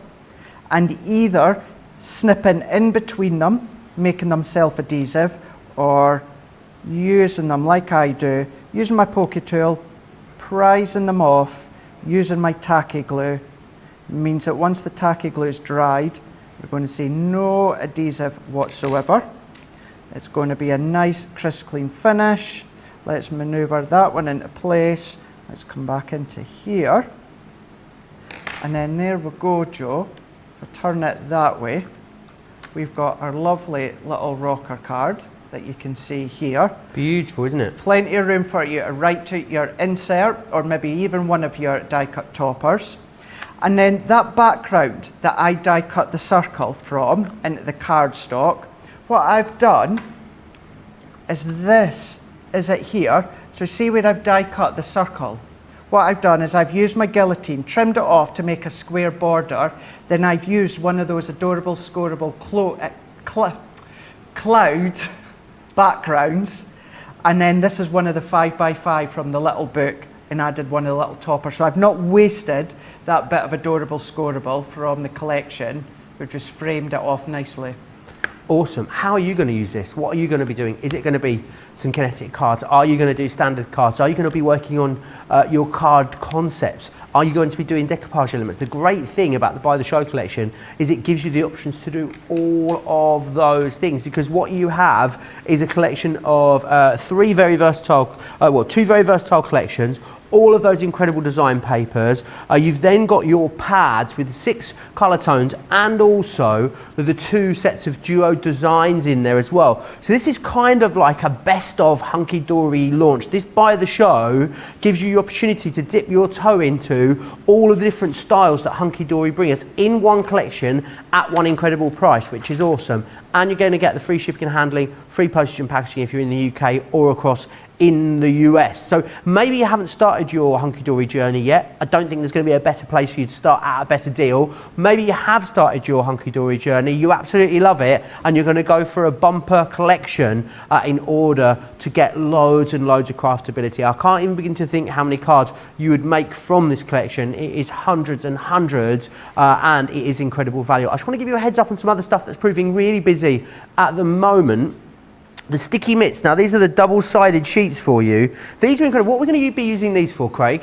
And either snipping in between them, making them self-adhesive, or using them like I do, using my pokey tool, prising them off, using my tacky glue. Means that once the tacky glue is dried, you're going to see no adhesive whatsoever. It's going to be a nice crisp clean finish. Let's maneuver that one into place. Let's come back into here. And then there we go, Joe. If I turn it that way, we've got our lovely little rocker card that you can see here. Beautiful, isn't it? Plenty of room for you to write to your insert, or maybe even one of your die cut toppers. And then that background that I die cut the circle from into the cardstock, what I've done is this, is it here? So see where I've die cut the circle? What I've done is I've used my guillotine, trimmed it off to make a square border, then I've used one of those adorable, scoreable cloud backgrounds, and then this is one of the 5x5 from the little book, and added one of the little toppers. So I've not wasted that bit of adorable scoreable from the collection. We've just framed it off nicely. Awesome. How are you going to use this? What are you going to be doing? Is it going to be some kinetic cards? Are you going to do standard cards? Are you going to be working on your card concepts? Are you going to be doing decoupage elements? The great thing about the By the Show collection is it gives you the options to do all of those things, because what you have is a collection of two very versatile collections, all of those incredible design papers. You've then got your pads with 6 colour tones and also the 2 sets of duo designs in there as well. So this is kind of like a best of Hunkydory launch. This By the Show gives you the opportunity to dip your toe into all of the different styles that Hunkydory bring us in one collection at one incredible price, which is awesome. And you're going to get the free shipping and handling, free postage and packaging if you're in the UK or across in the US. So maybe you haven't started your Hunkydory journey yet. I don't think there's going to be a better place for you to start at a better deal. Maybe you have started your Hunkydory journey, you absolutely love it, and you're going to go for a bumper collection in order to get loads and loads of craftability. I can't even begin to think how many cards you would make from this collection. It is hundreds and hundreds, and it is incredible value. I just want to give you a heads up on some other stuff that's proving really busy at the moment. The sticky mitts. Now these are the double-sided sheets for you. These are incredible. What we're going to be using these for, Craig?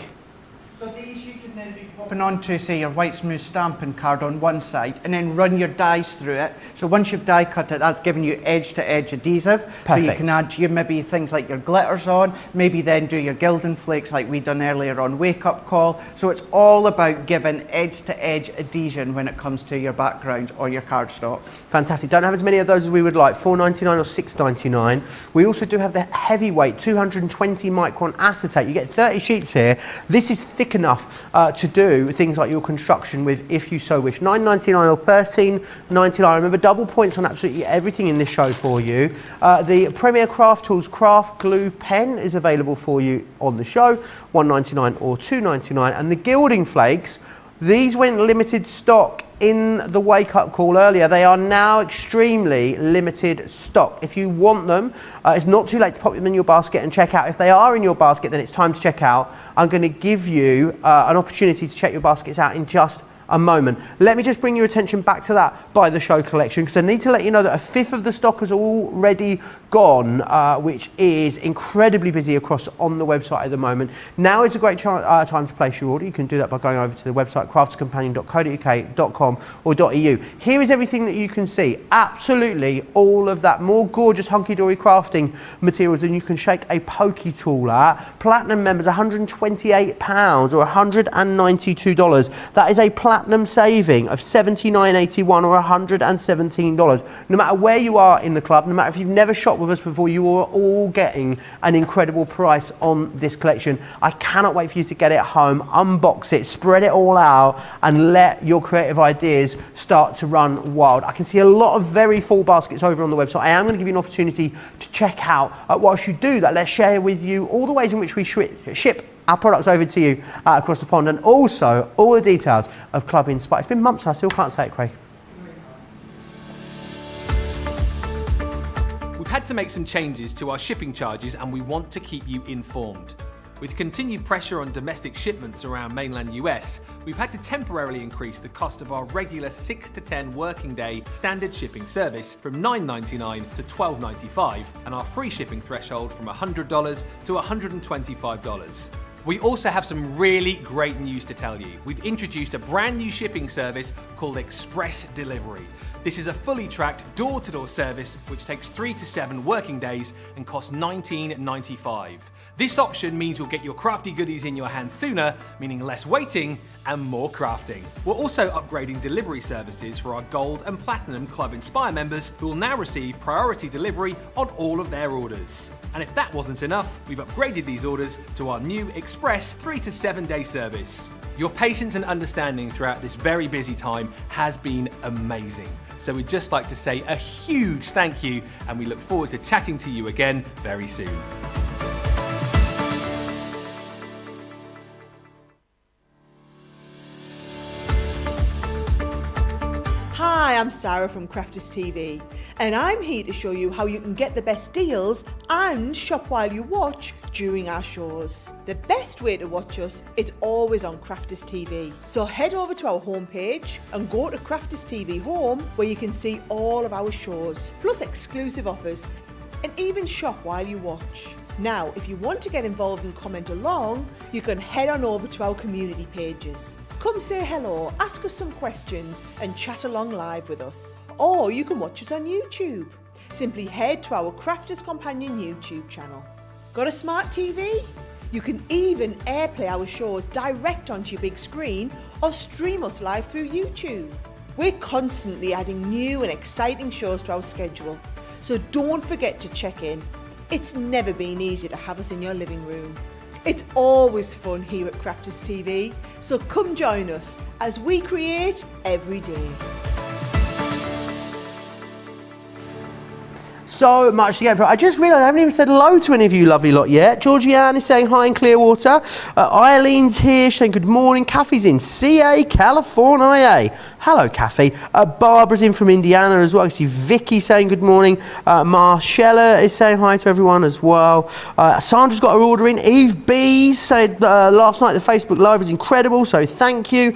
So these you can then be popping onto, say, your white smooth stamping card on one side, and then run your dies through it. So once you've die cut it, that's giving you edge-to-edge adhesive. Perfect. So you can add your maybe things like your glitters on, maybe then do your gilding flakes like we done earlier on Wake Up Call. So it's all about giving edge-to-edge adhesion when it comes to your backgrounds or your cardstock. Fantastic. Don't have as many of those as we would like, $4.99 or $6.99. We also do have the heavyweight 220 micron acetate. You get 30 sheets here. This is thick enough to do things like your construction with if you so wish. $9.99 or $13.99. Remember, double points on absolutely everything in this show for you. The Premier Craft Tools Craft Glue Pen is available for you on the show, $1.99 or $2.99. And the gilding flakes, these went limited stock in the Wake Up Call earlier. They are now extremely limited stock. If you want them, it's not too late to pop them in your basket and check out. If they are in your basket, then it's time to check out. I'm going to give you an opportunity to check your baskets out in just a moment. Let me just bring your attention back to that By the Show collection, because I need to let you know that a fifth of the stock has already gone, which is incredibly busy across on the website at the moment. Now is a great time to place your order. You can do that by going over to the website craftscompanion.co.uk.com or .eu. Here is everything that you can see. Absolutely all of that more gorgeous Hunkydory crafting materials than you can shake a pokey tool at. Platinum members, £128 or $192. That is a platinum saving of $79.81 or $117. No matter where you are in the club, no matter if you've never shopped with us before, you are all getting an incredible price on this collection. I cannot wait for you to get it home, unbox it, spread it all out, and let your creative ideas start to run wild. I can see a lot of very full baskets over on the website. I am going to give you an opportunity to check out. Whilst you do that, let's share with you all the ways in which we ship our products over to you across the pond, and also all the details of Club Inspire. It's been months and I still can't say it, Craig. We've had to make some changes to our shipping charges and we want to keep you informed. With continued pressure on domestic shipments around mainland US, we've had to temporarily increase the cost of our regular 6 to 10 working day standard shipping service from $9.99 to $12.95 and our free shipping threshold from $100 to $125. We also have some really great news to tell you. We've introduced a brand new shipping service called Express Delivery. This is a fully tracked door-to-door service which takes 3 to 7 working days and costs $19.95. This option means you'll get your crafty goodies in your hands sooner, meaning less waiting and more crafting. We're also upgrading delivery services for our Gold and Platinum Club Inspire members who will now receive priority delivery on all of their orders. And if that wasn't enough, we've upgraded these orders to our new Express 3 to 7 day service. Your patience and understanding throughout this very busy time has been amazing. So we'd just like to say a huge thank you, and we look forward to chatting to you again very soon. Hi, I'm Sarah from Crafters TV, and I'm here to show you how you can get the best deals and shop while you watch during our shows. The best way to watch us is always on Crafters TV. So head over to our homepage and go to Crafters TV Home, where you can see all of our shows, plus exclusive offers, and even shop while you watch. Now, if you want to get involved and comment along, you can head on over to our community pages. Come say hello, ask us some questions and chat along live with us. Or you can watch us on YouTube. Simply head to our Crafters Companion YouTube channel. Got a smart TV? You can even airplay our shows direct onto your big screen or stream us live through YouTube. We're constantly adding new and exciting shows to our schedule, so don't forget to check in. It's never been easier to have us in your living room. It's always fun here at Crafters TV, so come join us as we create every day. So much to get through. I just realised I haven't even said hello to any of you lovely lot yet. Georgianne is saying hi in Clearwater. Eileen's here saying good morning. Kathy's in CA, California. Hello, Kathy. Barbara's in from Indiana as well. I see Vicky saying good morning. Marcella is saying hi to everyone as well. Sandra's got her order in. Eve B said last night the Facebook Live was incredible, so thank you.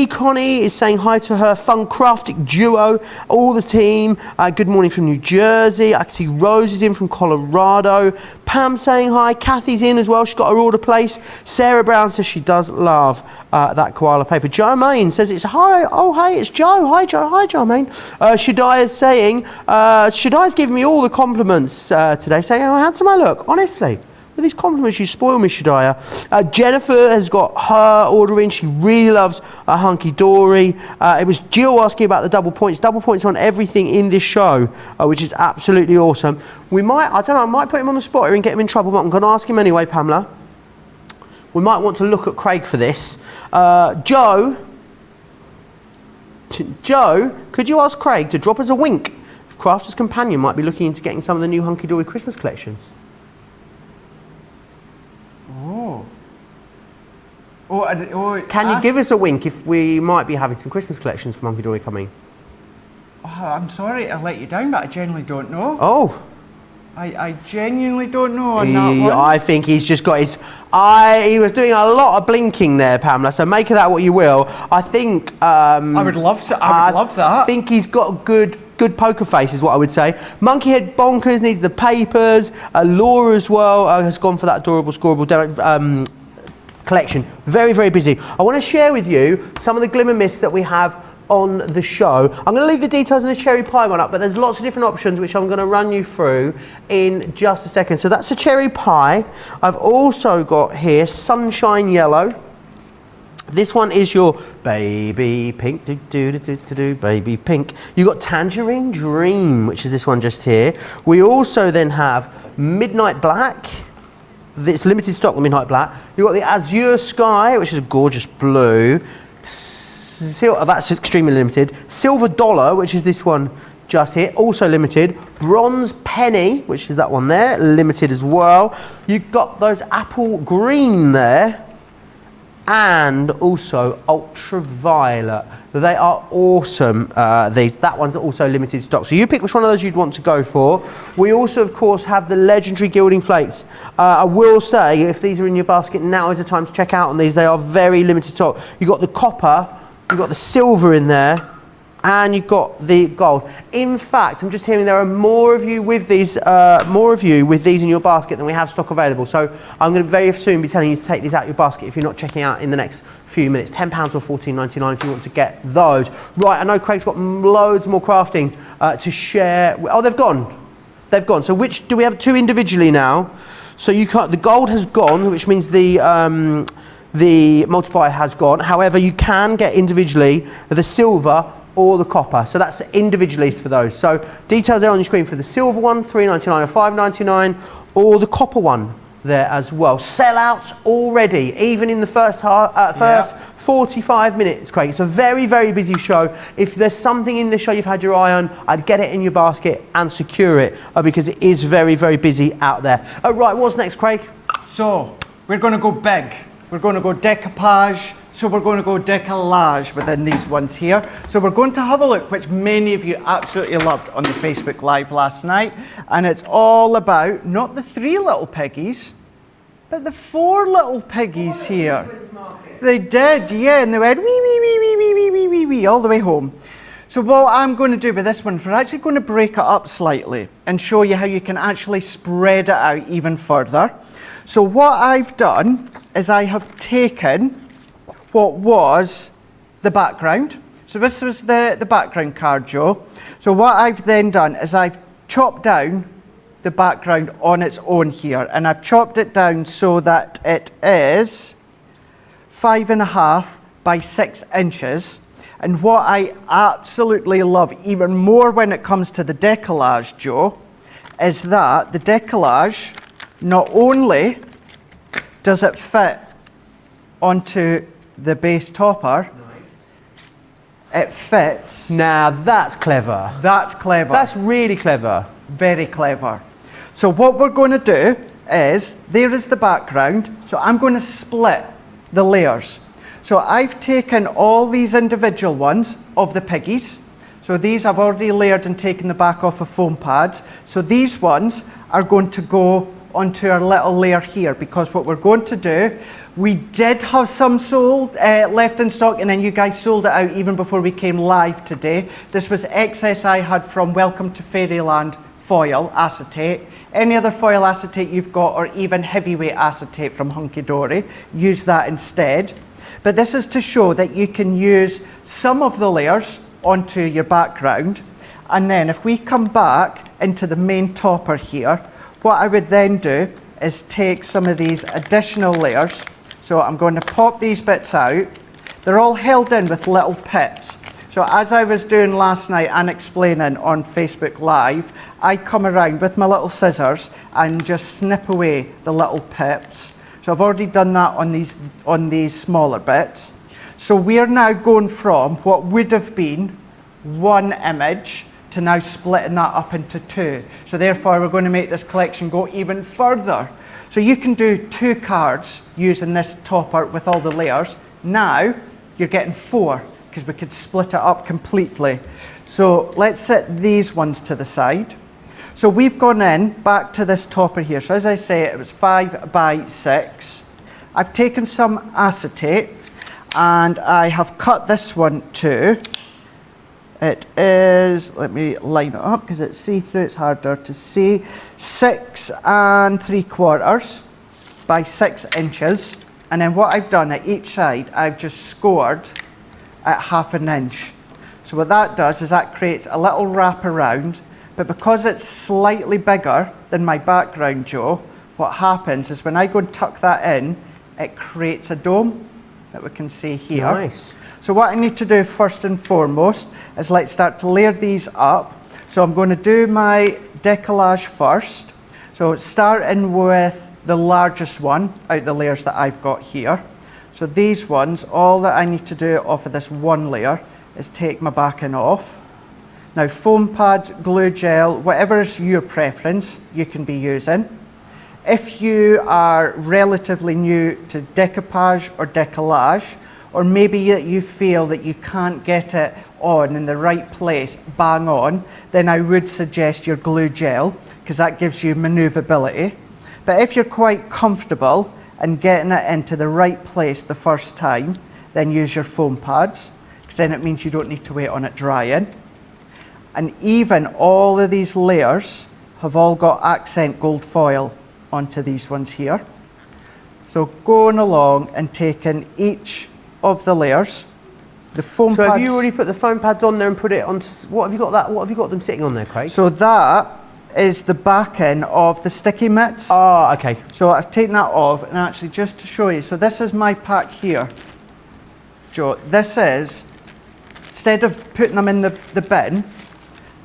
Connie is saying hi to her fun crafting duo, all the team. Good morning from New Jersey. I can see Rose is in from Colorado. Pam saying hi. Kathy's in as well. She's got her order placed. Sarah Brown says she does love that koala paper. Joe Main says it's hi. Oh, hey, it's Joe. Hi, Joe. Hi, Joe Main. Shadai is saying, Shadai's giving me all the compliments today, saying how handsome I look. Honestly. With these compliments, you spoil me, Shadaya. Jennifer has got her order in. She really loves Hunkydory. It was Jill asking about the double points. Double points on everything in this show, which is absolutely awesome. We might, I don't know, I might put him on the spot here and get him in trouble, but I'm going to ask him anyway, Pamela. We might want to look at Craig for this. Joe, could you ask Craig to drop us a wink if Crafters Companion might be looking into getting some of the new Hunkydory Christmas collections? Can you give us a wink if we might be having some Christmas collections from Hunkydory coming? Oh, I'm sorry to let you down, but I genuinely don't know. Oh. I genuinely don't know on that one. I think he's just got his... he was doing a lot of blinking there, Pamela, so make of that what you will. I think... I would love that. I think he's got good poker face is what I would say. Monkeyhead Bonkers needs the papers. Laura as well has gone for that adorable scoreable collection. Very, very busy. I want to share with you some of the glimmer mists that we have on the show. I'm going to leave the details of the cherry pie one up, but there's lots of different options which I'm going to run you through in just a second. So that's the cherry pie. I've also got here sunshine yellow. This one is your baby pink, baby pink. You've got tangerine dream, which is this one just here. We also then have midnight black. It's limited stock, the midnight black. You've got the azure sky, which is a gorgeous blue. That's extremely limited. Silver dollar, which is this one just here, also limited. Bronze penny, which is that one there, limited as well. You've got those apple green there. and also ultraviolet. They are awesome, these. That one's also limited stock. So you pick which one of those you'd want to go for. We also, of course, have the legendary gilding flakes. I will say, if these are in your basket, now is the time to check out on these. They are very limited stock. You've got the copper, you've got the silver in there, and you've got the gold. In fact, I'm just hearing there are more of you with these in your basket than we have stock available. So I'm going to very soon be telling you to take these out of your basket if you're not checking out in the next few minutes. £10 or $14.99 if you want to get those. Right, I know Craig's got loads more crafting to share. Oh, they've gone. They've gone. So which do we have? Two individually now. So you can't. The gold has gone, which means the multiplier has gone. However, you can get individually the silver or the copper. So that's individually for those. So details there on your screen for the silver one, $3.99 or $5.99, or the copper one there as well. Sellouts already, even in the first 45 minutes, Craig. It's a very, very busy show. If there's something in the show you've had your eye on, I'd get it in your basket and secure it because it is very, very busy out there. Right, what's next, Craig? So, we're going to go big. We're going to go decoupage. So we're going to go décollage within these ones here. So we're going to have a look, which many of you absolutely loved on the Facebook Live last night. And it's all about not the 3 little piggies, but the 4 little piggies here. They did, yeah, and they went wee, wee, wee, wee, wee, wee, wee, wee, wee, all the way home. So what I'm going to do with this one, we're actually going to break it up slightly and show you how you can actually spread it out even further. So what I've done is I have taken what was the background. So this was the background card, Joe. So what I've then done is I've chopped down the background on its own here, and I've chopped it down so that it is 5.5 by 6 inches. And what I absolutely love even more when it comes to the decollage, Joe, is that the decollage, not only does it fit onto the base topper, it fits. Now that's clever. That's clever. That's really clever. Very clever. So what we're going to do is, there is the background, so I'm going to split the layers. So I've taken all these individual ones of the piggies. So these I've already layered and taken the back off of foam pads. So these ones are going to go onto our little layer here, because what we're going to do, we did have some sold left in stock, and then you guys sold it out even before we came live today. This was excess I had from Welcome to Fairyland foil acetate. Any other foil acetate you've got, or even heavyweight acetate from Hunkydory, use that instead. But this is to show that you can use some of the layers onto your background, and then if we come back into the main topper here, what I would then do is take some of these additional layers. So I'm going to pop these bits out. They're all held in with little pips. So as I was doing last night and explaining on Facebook Live, I come around with my little scissors and just snip away the little pips. So I've already done that on these smaller bits. So we are now going from what would have been one image to now splitting that up into 2. So therefore we're going to make this collection go even further. So you can do 2 cards using this topper with all the layers. Now you're getting 4, because we could split it up completely. So let's set these ones to the side. So we've gone in back to this topper here. So as I say, it was 5 by 6. I've taken some acetate and I have cut this one too. It is, let me line it up because it's see-through, it's harder to see, 6 3/4 by 6 inches. And then what I've done at each side, I've just scored at 1/2 inch. So what that does is that creates a little wrap around, but because it's slightly bigger than my background, Joe, what happens is when I go and tuck that in, it creates a dome that we can see here. Nice. So what I need to do first and foremost is let's start to layer these up. So I'm going to do my decollage first. So starting with the largest one out the layers that I've got here. So these ones, all that I need to do off of this one layer is take my backing off. Now foam pads, glue gel, whatever is your preference, you can be using. if you are relatively new to decoupage or décollage, or maybe you feel that you can't get it on in the right place, bang on, then I would suggest your glue gel, because that gives you maneuverability. But if you're quite comfortable in getting it into the right place the first time, then use your foam pads, because then it means you don't need to wait on it drying. And even all of these layers have all got accent gold foil onto these ones here. So going along and taking each of the layers, the foam So pads. have you already put the foam pads on there and put it onto, what have you got them sitting on there, Craig? So that is the backing of the sticky mitts. Ah, okay. So I've taken that off, and actually just to show you, so this is my pack here, Joe. This is, instead of putting them in the bin,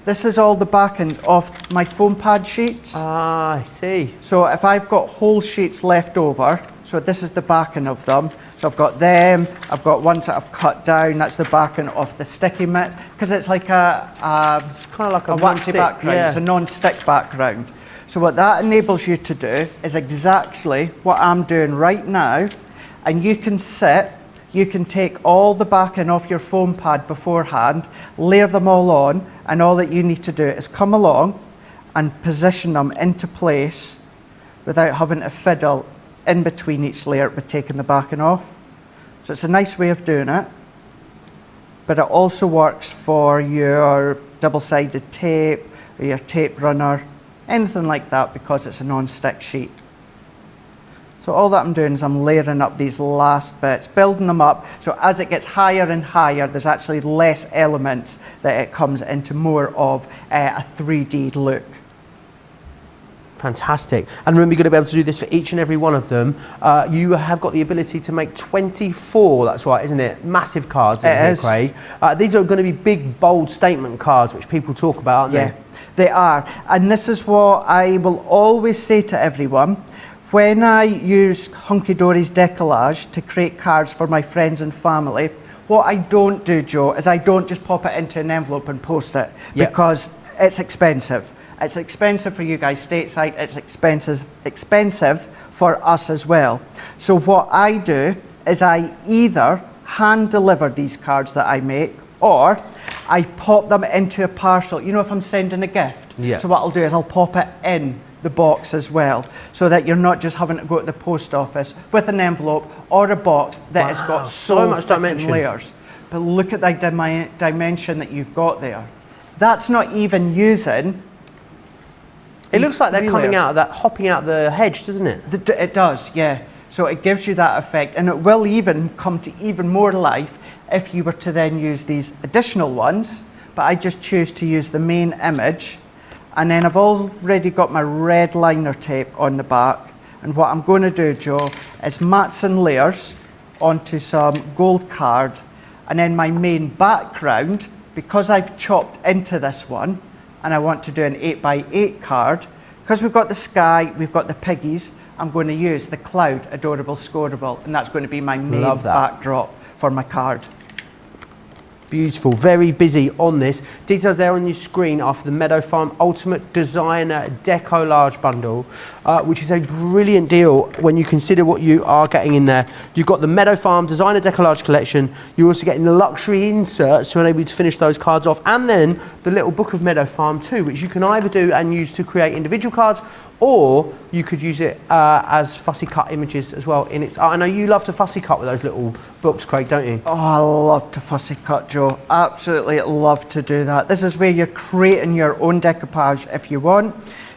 this is all the backings of my foam pad sheets. Ah, I see. So if I've got whole sheets left over, so this is the backing of them. So I've got them, I've got ones that I've cut down, that's the backing of the sticky mitt, because it's like It's kind of like a waxy non-stick, background, yeah. it's a non-stick background. So what that enables you to do is exactly what I'm doing right now, and you can take all the backing off your foam pad beforehand, layer them all on, and all that you need to do is come along and position them into place without having to fiddle in between each layer with taking the backing off. So it's a nice way of doing it, but it also works for your double-sided tape or your tape runner, anything like that, because it's a non-stick sheet. So all that I'm doing is I'm layering up these last bits, building them up, so as it gets higher and higher, there's actually less elements that it comes into more of a 3D look. Fantastic. And remember, you're going to be able to do this for each and every one of them. You have got the ability to make 24, that's right, isn't it? Massive cards in here, Craig. These are going to be big, bold statement cards, which people talk about, aren't Yeah, they are. And this is what I will always say to everyone. When I use Hunkydory's décollage to create cards for my friends and family, what I don't do, Joe, is I don't just pop it into an envelope and post it, because it's expensive. It's expensive for you guys stateside, it's expensive for us as well. So what I do is I either hand deliver these cards that I make, or I pop them into a parcel. You know, if I'm sending a gift. Yeah. So what I'll do is I'll pop it in the box as well, so that you're not just having to go to the post office with an envelope or a box that has got so much thick dimension. layers. But look at the dimension that you've got there. That's not even using. It looks like they're three coming layers. out of that, hopping out the hedge, doesn't it? It does, yeah. So it gives you that effect, and it will even come to even more life if you were to then use these additional ones. But I just choose to use the main image, and then I've already got my red liner tape on the back. And what I'm going to do, Joe, is mat some layers onto some gold card, and then my main background, because I've chopped into this one, and I want to do an 8x8 card, because we've got the sky, we've got the piggies, I'm going to use the cloud Adorable Scoreable, and that's going to be my main backdrop for my card. Beautiful, very busy on this. Details there on your screen are for the Meadow Farm Ultimate Designer Decollage Bundle, which is a brilliant deal when you consider what you are getting in there. You've got the Meadow Farm Designer Decollage Collection, you're also getting the luxury inserts to enable you to finish those cards off, and then the little book of Meadow Farm too, which you can either do and use to create individual cards, or you could use it as fussy cut images as well. I know you love to fussy cut with those little books, Craig, don't you? Oh, I love to fussy cut, Joe. Absolutely love to do that. This is where you're creating your own decoupage if you want.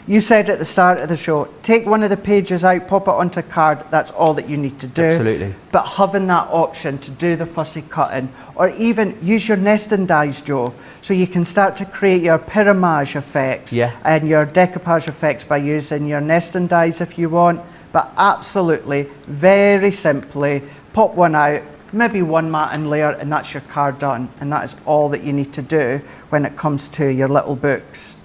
You said at the start of the show, take one of the pages out, pop it onto a card, that's all that you need to do. Absolutely. But having that option to do the fussy cutting, or even use your nesting dies, Joe, so you can start to create your pyramage effects and your decoupage effects by using your nesting dies if you want. But absolutely, very simply, pop one out, maybe one matting layer, and that's your card done. And that is all that you need to do when it comes to your little books.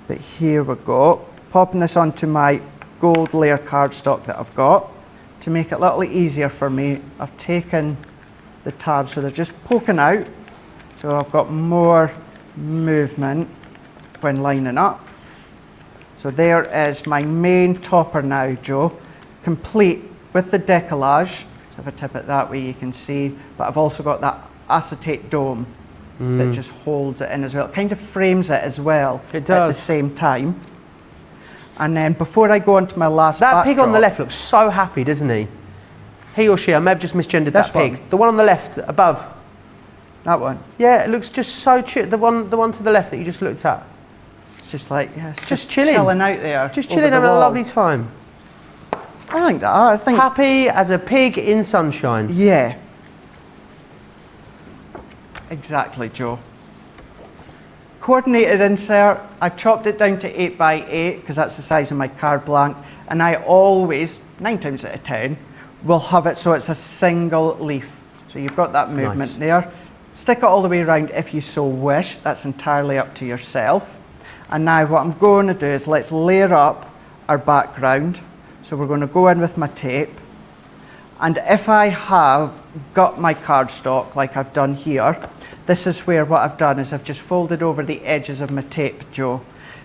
But here we go, popping this onto my gold layer cardstock that I've got. To make it a little easier for me, I've taken the tabs so they're just poking out, so I've got more movement when lining up. So there is my main topper now, Joe, complete with the decollage. So if I tip it that way, you can see, but I've also got that acetate dome that just holds it in as well. It kind of frames it as well. It does. At the same time. And then before I go on to my last That pig on the backdrop- left looks so happy, doesn't he? He or she, I may have just misgendered This that pig. one? The one on the left, above. That one. Yeah, it looks just so chill. The one to the left that you just looked at. It's just like, yeah, it's Just chilling. chilling out there. Just over chilling, the having a wall. lovely time. I think that. I think. Happy as a pig in sunshine. Yeah. Exactly, Joe. Coordinated insert, I've chopped it down to 8 by 8 because that's the size of my card blank, and I always, 9 times out of 10, will have it so it's a single leaf. So you've got that movement Nice. there. Stick it all the way around if you so wish, that's entirely up to yourself. And now what I'm going to do is let's layer up our background. So we're going to go in with my tape. And if I have got my cardstock like I've done here, this is where what I've done is I've just folded over the edges of my tape, Joe,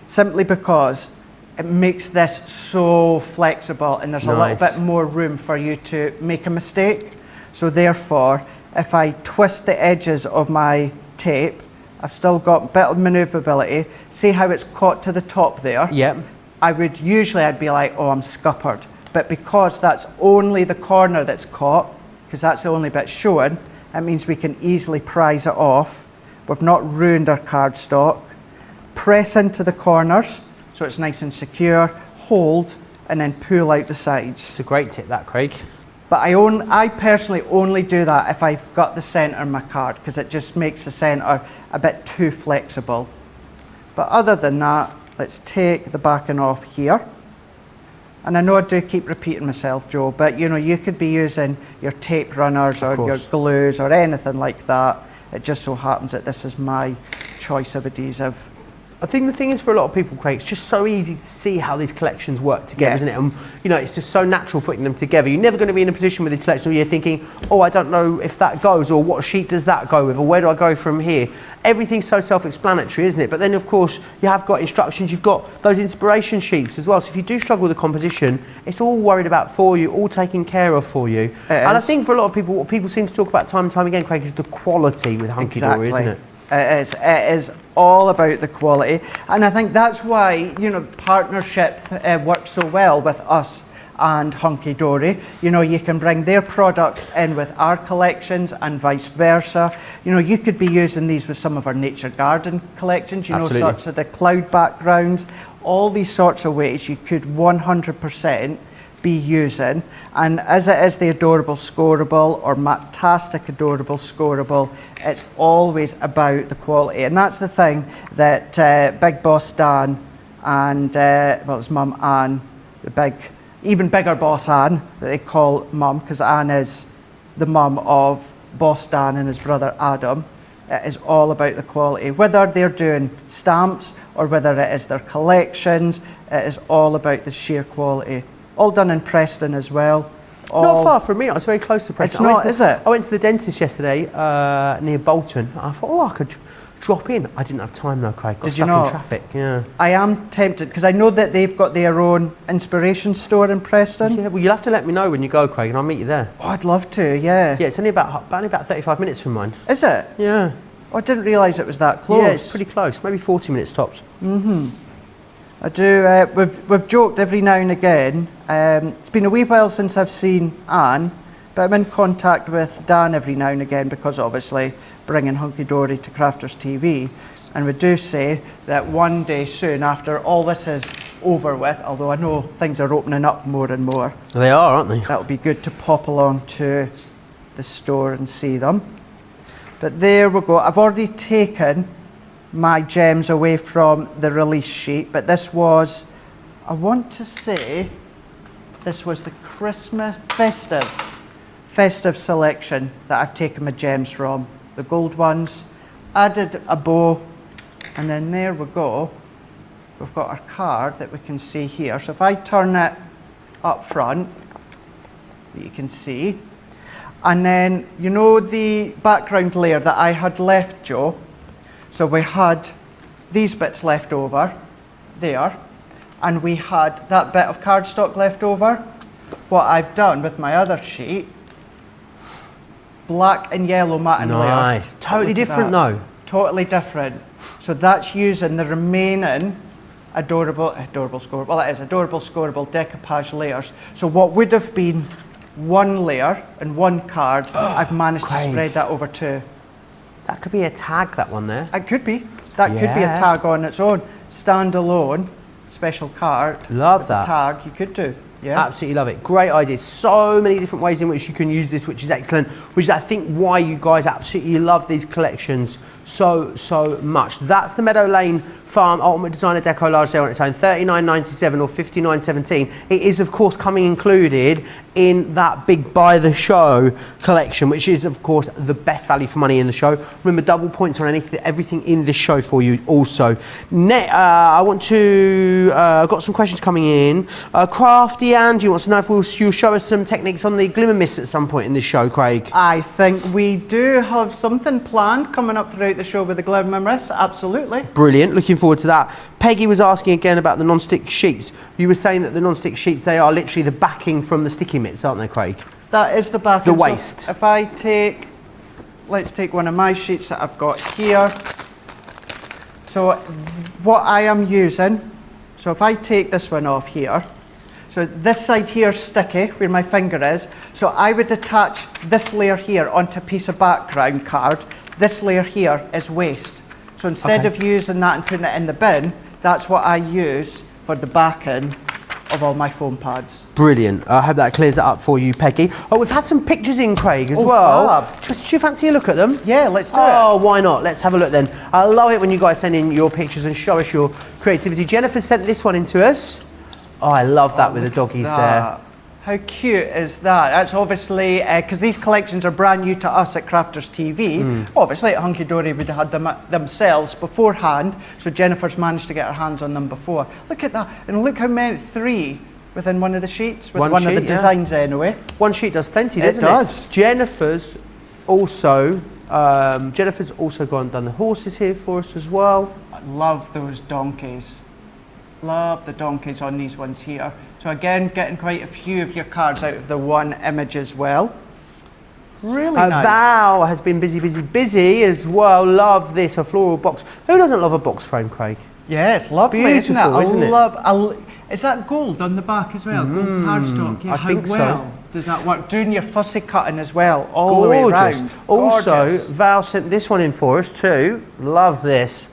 simply because it makes this so flexible and there's a little Nice. bit more room for you to make a mistake. So therefore, if I twist the edges of my tape, I've still got a bit of maneuverability. See how it's caught to the top there? Yep. I'd be like, oh, I'm scuppered. But because that's only the corner that's caught, because that's the only bit shown, it means we can easily prise it off. We've not ruined our cardstock. Press into the corners so it's nice and secure, hold, and then pull out the sides. It's a great tip, that, Craig. But I personally only do that if I've got the centre of my card, because it just makes the centre a bit too flexible. But other than that, let's take the backing off here. And I know I do keep repeating myself, Joe, but you know, you could be using your tape runners or your course. glues or anything like that. It just so happens that this is my choice of adhesive. I think the thing is for a lot of people, Craig, it's just so easy to see how these collections work together, Yeah. isn't it? And you know, it's just so natural putting them together. You're never going to be in a position with a collection where you're thinking, oh, I don't know if that goes, or what sheet does that go with, or where do I go from here? Everything's so self-explanatory, isn't it? But then, of course, you have got instructions, you've got those inspiration sheets as well. So if you do struggle with the composition, it's all worried about for you, all taken care of for you. And I is. think for a lot of people, what people seem to talk about time and time again, Craig, is the quality with Hunkydory, isn't it? It is all about the quality, and I think that's why, you know, partnership works so well with us and Hunkydory. You know, you can bring their products in with our collections and vice versa. You know, you could be using these with some of our nature garden collections, you Absolutely. know, sorts of the cloud backgrounds, all these sorts of ways you could 100% be using. And as it is the adorable scoreable or Matastic adorable scoreable, it's always about the quality. And that's the thing that Big Boss Dan and well, his mum Anne, even bigger boss Anne that they call mum, because Anne is the mum of Boss Dan and his brother Adam. It is all about the quality. Whether they're doing stamps or whether it is their collections, it is all about the sheer quality. All done in Preston as well. Not far from me. I was very close to Preston. It's not, is it? I went to the dentist yesterday near Bolton. I thought, oh, I could drop in. I didn't have time though, Craig. Got Did you stuck not? in traffic. Yeah. I am tempted because I know that they've got their own inspiration store in Preston. Yeah. Well, you'll have to let me know when you go, Craig, and I'll meet you there. Oh, I'd love to, yeah. Yeah, it's only about 35 minutes from mine. Is it? Yeah. Oh, I didn't realise it was that close. Yeah, it's pretty close. Maybe 40 minutes tops. I do. We've joked every now and again. It's been a wee while since I've seen Anne, but I'm in contact with Dan every now and again because obviously bringing Hunkydory to Crafters TV. And we do say that one day soon, after all this is over with, although I know things are opening up more and more, They are, aren't they? that'll be good to pop along to the store and see them. But there we go. I've already taken my gems away from the release sheet, but this was, I want to say, this was the Christmas festive selection that I've taken my gems from. The gold ones, added a bow, and then there we go. We've got our card that we can see here. So if I turn it up front, you can see. And then, you know the background layer that I had left, Joe? So we had these bits left over there, and we had that bit of cardstock left over. What I've done with my other sheet, black and yellow matte and layer. Nice. Totally different though. Totally different. So that's using the remaining adorable scoreable, well it is adorable scoreable decoupage layers. So what would have been one layer and one card, I've managed to Craig. spread that over two. That could be a tag, that one there. It could be. That could be a tag on its own. Standalone, special card. Love with that. a tag, you could do. Yeah. Absolutely love it. Great ideas. So many different ways in which you can use this, which is excellent, which is I think why you guys absolutely love these collections so much. That's the Meadow Lane Farm Ultimate Designer Deco Large Day on its own, $39.97 or $59.17. It is of course coming included in that big Buy the Show collection, which is of course the best value for money in the show. Remember, double points on everything in this show for you also. I want to, I've got some questions coming in. Crafty Angie wants to know if you'll show us some techniques on the glimmer mist at some point in this show, Craig. I think we do have something planned coming up throughout the show with the glimmer mist, absolutely. Brilliant, looking forward to that. Peggy was asking again about the non-stick sheets. You were saying that the non-stick sheets, they are literally the backing from the sticky mitts, aren't they, Craig? That is the back. The waist. So if I take, let's take one of my sheets that I've got here. So what I am using, so if I take this one off here, so this side here is sticky, where my finger is, so I would attach this layer here onto a piece of background card. This layer here is waste. So instead of using that and putting it in the bin, that's what I use for the backing of all my foam pads. Brilliant. I hope that clears that up for you, Peggy. Oh, we've had some pictures in, Craig, as well. Fab. Do you fancy a look at them? Yeah, let's do it. Oh, why not? Let's have a look then. I love it when you guys send in your pictures and show us your creativity. Jennifer sent this one in to us. Oh, I love that with the doggies there. How cute is that? That's obviously, because these collections are brand new to us at Crafters TV. Obviously at Hunkydory would have had them themselves beforehand, so Jennifer's managed to get her hands on them before. Look at that, and look how many, 3 within one of the sheets, with one of the designs anyway. One sheet does plenty, doesn't it? It does. Jennifer's also gone and done the horses here for us as well. I love those donkeys. Love the donkeys on these ones here. So again, getting quite a few of your cards out of the one image as well. Really nice. Val has been busy as well. Love this, a floral box. Who doesn't love a box frame, Craig? Yeah, it's lovely, Beautiful, isn't it? isn't it? Is that gold on the back as well? Gold cardstock. Yeah, I think how well so. does that work? Doing your fussy cutting as well, all the way around. Also, Gorgeous. Val sent this one in for us too. Love this.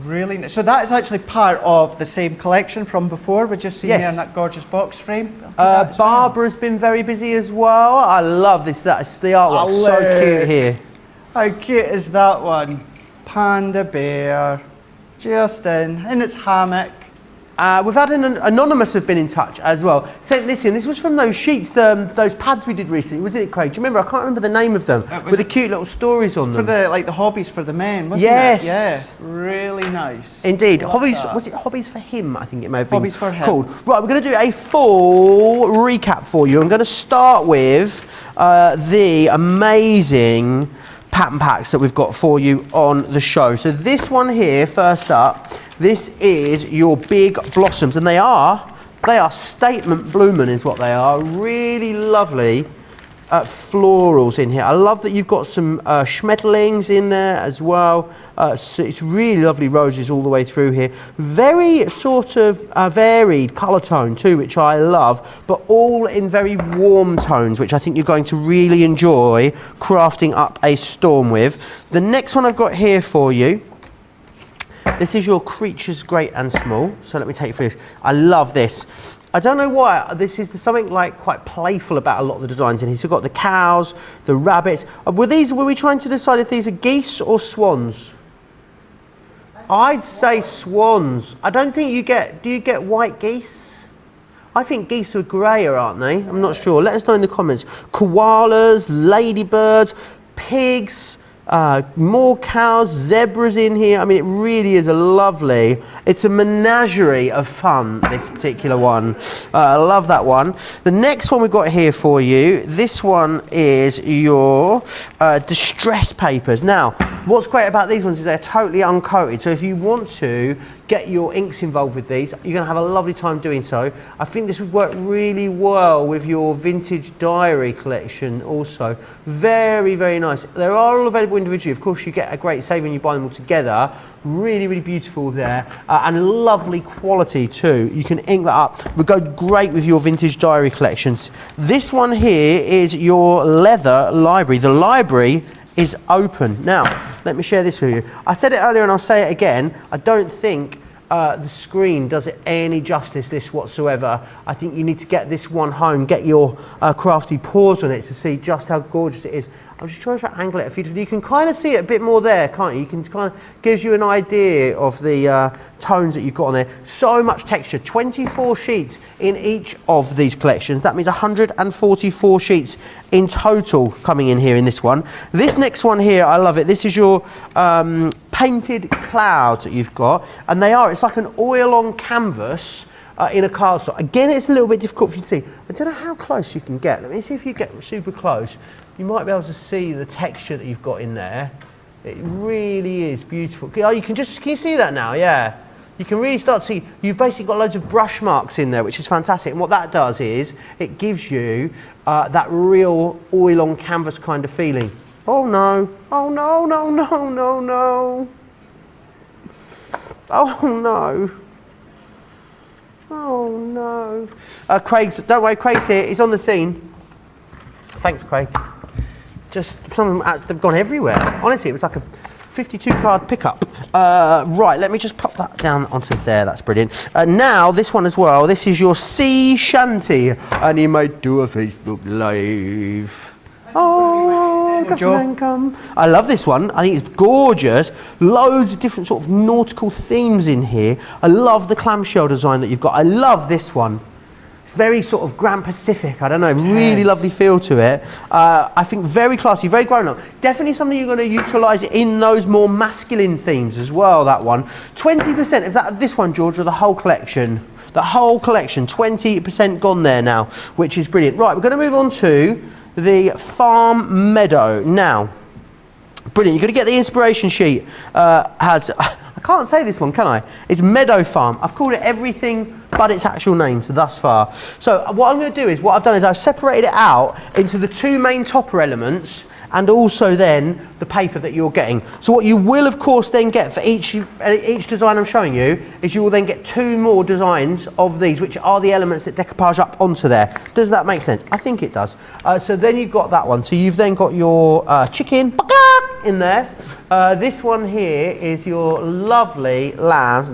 Really nice. So that is actually part of the same collection from before. We just seen there in that gorgeous box frame. Barbara's been very busy as well. I love this. That's the artwork. So cute here. How cute is that one? Panda bear, just in its hammock. We've had an anonymous have been in touch as well. Sent this in. This was from those sheets, those pads we did recently, wasn't it, Craig? Do you remember? I can't remember the name of them, with the cute little stories on them. For the hobbies for the men, wasn't yes. it? Yes. Yeah. Really nice. Indeed. Hobbies. Was it Hobbies for Him? I think it may have been Hobbies for Him. called. Right. We're going to do a full recap for you. I'm going to start with the amazing pattern packs that we've got for you on the show. So this one here, first up. This is your Big Blossoms, and they are statement blooming is what they are. Really lovely florals in here. I love that you've got some schmetterlings in there as well. So it's really lovely roses all the way through here. Very sort of varied colour tone too, which I love, but all in very warm tones, which I think you're going to really enjoy crafting up a storm with. The next one I've got here for you, this is your Creatures Great and Small. So let me take you through this. I love this. I don't know why, there's something like quite playful about a lot of the designs in here. So you've got the cows, the rabbits. Were we trying to decide if these are geese or swans? I'd say swans. I don't think do you get white geese? I think geese are greyer, aren't they? I'm not sure. Let us know in the comments. Koalas, ladybirds, pigs, more cows, zebras in here. I mean, it really is it's a menagerie of fun, this particular one. I love that one. The next one we've got here for you, this one is your distress papers. Now, what's great about these ones is they're totally uncoated. So if you want to, get your inks involved with these. You're going to have a lovely time doing so. I think this would work really well with your vintage diary collection also. Very, very nice. They are all available individually. Of course, you get a great save when you buy them all together. Really, really beautiful there. And lovely quality too. You can ink that up. Would go great with your vintage diary collections. This one here is your leather library. The library is open. Now, let me share this with you. I said it earlier and I'll say it again. I don't think the screen does it any justice, this whatsoever. I think you need to get this one home, get your crafty paws on it to see just how gorgeous it is. I'm just trying to angle it a few different. You can kind of see it a bit more there, can't you? You can kind of gives you an idea of the tones that you've got on there. So much texture. 24 sheets in each of these collections. That means 144 sheets in total coming in here in this one. This next one here, I love it. This is your painted clouds that you've got, and it's like an oil on canvas. In a cardstock. Again, it's a little bit difficult for you to see. I don't know how close you can get. Let me see if you get super close. You might be able to see the texture that you've got in there. It really is beautiful. Oh, can you see that now? Yeah. You can really start to see, you've basically got loads of brush marks in there, which is fantastic. And what that does is, it gives you that real oil on canvas kind of feeling. Oh no, oh no, no, no, no, no. Oh no. Oh no. Don't worry, Craig's here. He's on the scene. Thanks, Craig. Just some of them, they've gone everywhere. Honestly, it was like a 52 card pickup. Right, let me just pop that down onto there. That's brilliant. Now, this one as well. This is your sea shanty. And you might do a Facebook Live. Oh, got some income. I love this one. I think it's gorgeous. Loads of different sort of nautical themes in here. I love the clamshell design that you've got. I love this one. It's very sort of Grand Pacific. I don't know, really lovely feel to it. I think very classy, very grown up. Definitely something you're going to utilise in those more masculine themes as well, that one. 20% of this one, George, or the whole collection. The whole collection, 20% gone there now, which is brilliant. Right, we're going to move on to the farm meadow. Now, brilliant. You've got to get the inspiration sheet. I can't say this one, can I? It's Meadow Farm. I've called it everything but its actual name thus far. So what I'm going to do is, what I've done is I've separated it out into the two main topper elements and also then the paper that you're getting. So what you will of course then get for each design I'm showing you is you will then get two more designs of these, which are the elements that decoupage up onto there. Does that make sense? I think it does. So then you've got that one. So you've then got your chicken in there. This one here is your lovely lambs,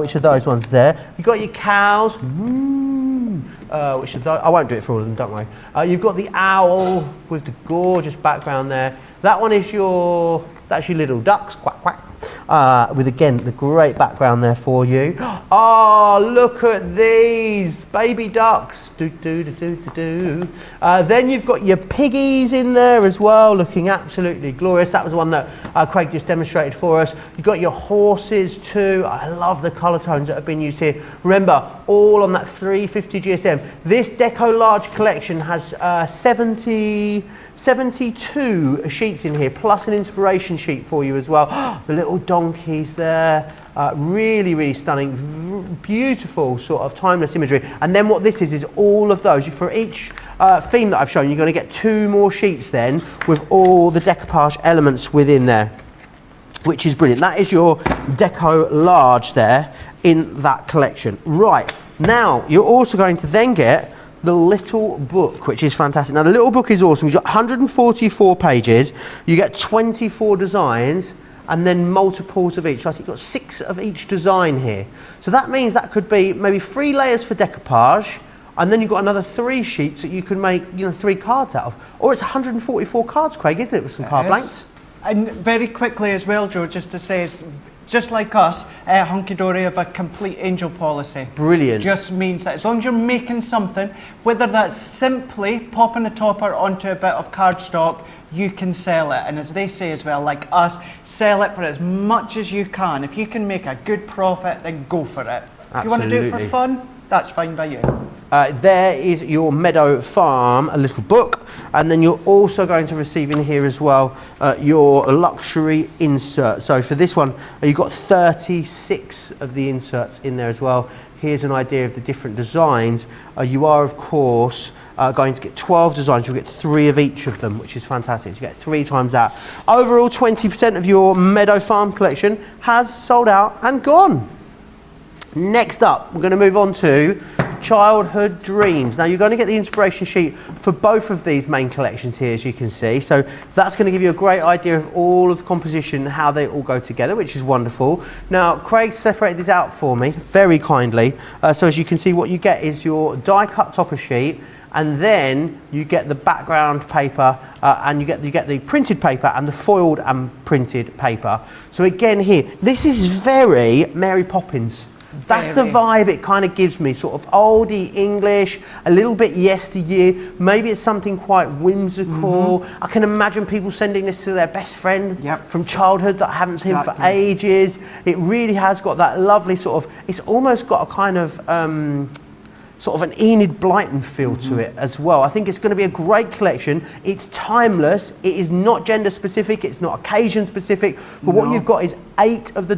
which are those ones there. You've got your cows, which are those. I won't do it for all of them, don't worry. You've got the owl with the gorgeous background there. That one is that's your little ducks, quack, quack. With again the great background there for you. Oh, look at these baby ducks. Then you've got your piggies in there as well, looking absolutely glorious. That was the one that Craig just demonstrated for us. You've got your horses too. I love the colour tones that have been used here. Remember, all on that 350 GSM. This Deco Large collection has 72 sheets in here, plus an inspiration sheet for you as well. The little donkeys there, really, really stunning, beautiful sort of timeless imagery. And then what this is all of those. For each theme that I've shown, you're going to get two more sheets then with all the decoupage elements within there, which is brilliant. That is your Deco Large there in that collection. Right, now you're also going to then get the little book, which is fantastic. Now the little book is awesome. You've got 144 pages, you get 24 designs, and then multiples of each. So I think you've got 6 of each design here. So that means that could be maybe 3 layers for decoupage, and then you've got another 3 sheets that you can make, 3 cards out of. Or it's 144 cards, Craig, isn't it, with some card blanks? And very quickly as well, Joe, just to say, just like us, Hunkydory have a complete angel policy. Brilliant. Just means that as long as you're making something, whether that's simply popping a topper onto a bit of cardstock, you can sell it. And as they say as well, like us, sell it for as much as you can. If you can make a good profit, then go for it. Absolutely. If you want to do it for fun, that's fine by you. There is your Meadow Farm, a little book, and then you're also going to receive in here as well your luxury insert. So for this one, you've got 36 of the inserts in there as well. Here's an idea of the different designs. You are, of course, going to get 12 designs. You'll get 3 of each of them, which is fantastic. You get 3 times that. Overall, 20% of your Meadow Farm collection has sold out and gone. Next up, we're going to move on to Childhood Dreams. Now, you're going to get the inspiration sheet for both of these main collections here, as you can see. So that's going to give you a great idea of all of the composition and how they all go together, which is wonderful. Now, Craig separated this out for me very kindly. So as you can see, what you get is your die-cut topper sheet, and then you get the background paper, and you get the printed paper and the foiled and printed paper. So again here, this is very Mary Poppins. That's the vibe it kind of gives me, sort of oldie English, a little bit yesteryear. Maybe it's something quite whimsical. I can imagine people sending this to their best friend from childhood that I haven't seen for ages. It really has got that lovely sort of, it's almost got a kind of, sort of an Enid Blyton feel to it as well. I think it's going to be a great collection. It's timeless. It is not gender specific. It's not occasion specific. But what you've got is 8 of the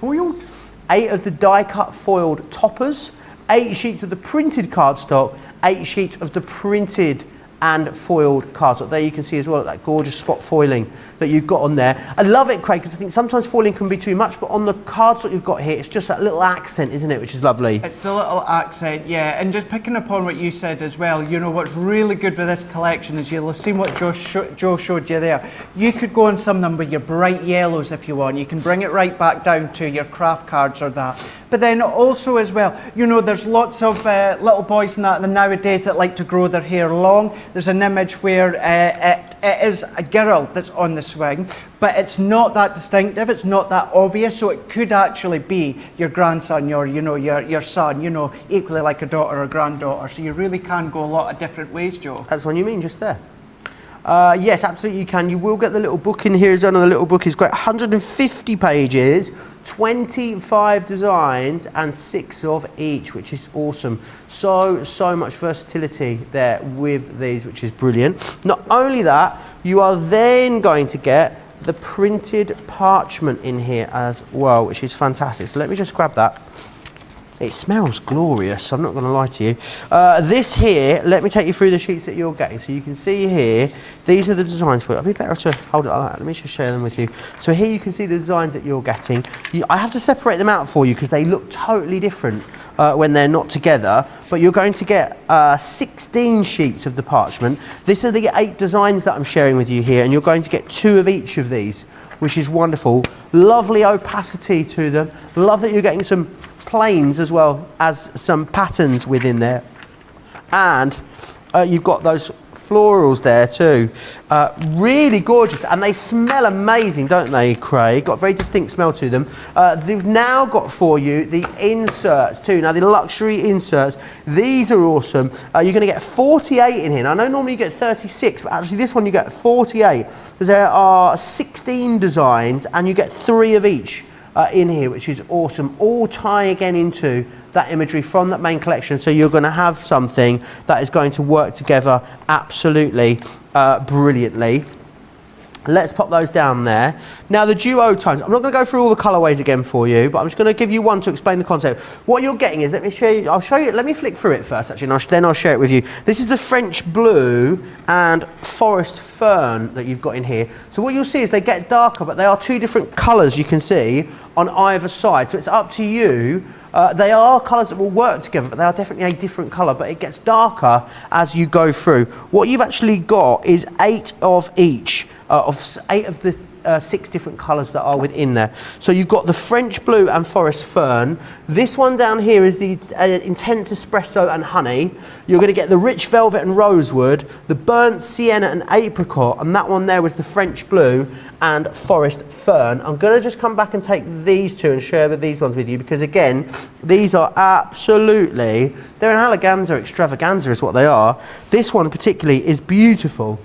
foiled 8 of the die-cut foiled toppers, 8 sheets of the printed cardstock, 8 sheets of the printed and foiled cardstock. There you can see as well that gorgeous spot foiling that you've got on there. I love it, Craig, because I think sometimes foiling can be too much, but on the cardstock you've got here, it's just that little accent, isn't it, which is lovely. It's the little accent, yeah, and just picking up on what you said as well, you know, what's really good with this collection is you'll have seen what Joe showed you there. You could go on some of them with your bright yellows if you want. You can bring it right back down to your craft cards or that. But then also as well, you know, there's lots of little boys and that nowadays that like to grow their hair long. There's an image where it is a girl that's on the swing, but it's not that distinctive, it's not that obvious, so it could actually be your grandson, your son, you know, equally like a daughter or granddaughter. So you really can go a lot of different ways, Joe. That's what you mean, just there. Yes, absolutely you can. You will get the little book in here as well, and the little book is great. 150 pages, 25 designs, and 6 of each, which is awesome. So much versatility there with these, which is brilliant. Not only that, you are then going to get the printed parchment in here as well, which is fantastic. So let me just grab that. It smells glorious, I'm not going to lie to you. This here, let me take you through the sheets that you're getting. So you can see here, these are the designs for it. It'll be better to hold it like that. Let me just share them with you. So here you can see the designs that you're getting. I have to separate them out for you because they look totally different when they're not together. But you're going to get 16 sheets of the parchment. These are the 8 designs that I'm sharing with you here, and you're going to get 2 of each of these, which is wonderful. Lovely opacity to them. Love that you're getting some planes as well as some patterns within there, and you've got those florals there too. Really gorgeous, and they smell amazing, don't they, Craig? Got a very distinct smell to them. They've now got for you the inserts too. Now the luxury inserts, these are awesome. You're going to get 48 in here. Now, I know normally you get 36, but actually this one you get 48. There are 16 designs and you get 3 of each in here, which is awesome. All tie again into that imagery from that main collection, so you're going to have something that is going to work together absolutely brilliantly. Let's pop those down there. Now the duo tones, I'm not going to go through all the colourways again for you, but I'm just going to give you one to explain the concept. What you're getting is, let me show you, let me flick through it first actually, and then I'll share it with you. This is the French blue and forest fern that you've got in here. So what you'll see is they get darker, but they are 2 different colours you can see on either side. So it's up to you. They are colours that will work together, but they are definitely a different colour, but it gets darker as you go through. What you've actually got is 8 of each, of 8 of the 6 different colours that are within there. So you've got the French blue and forest fern. This one down here is the intense espresso and honey. You're going to get the rich velvet and rosewood, the burnt sienna and apricot, and that one there was the French blue and forest fern. I'm going to just come back and take these 2 and share these ones with you, because again, these are absolutely, they're an eleganza extravaganza is what they are. This one particularly is beautiful.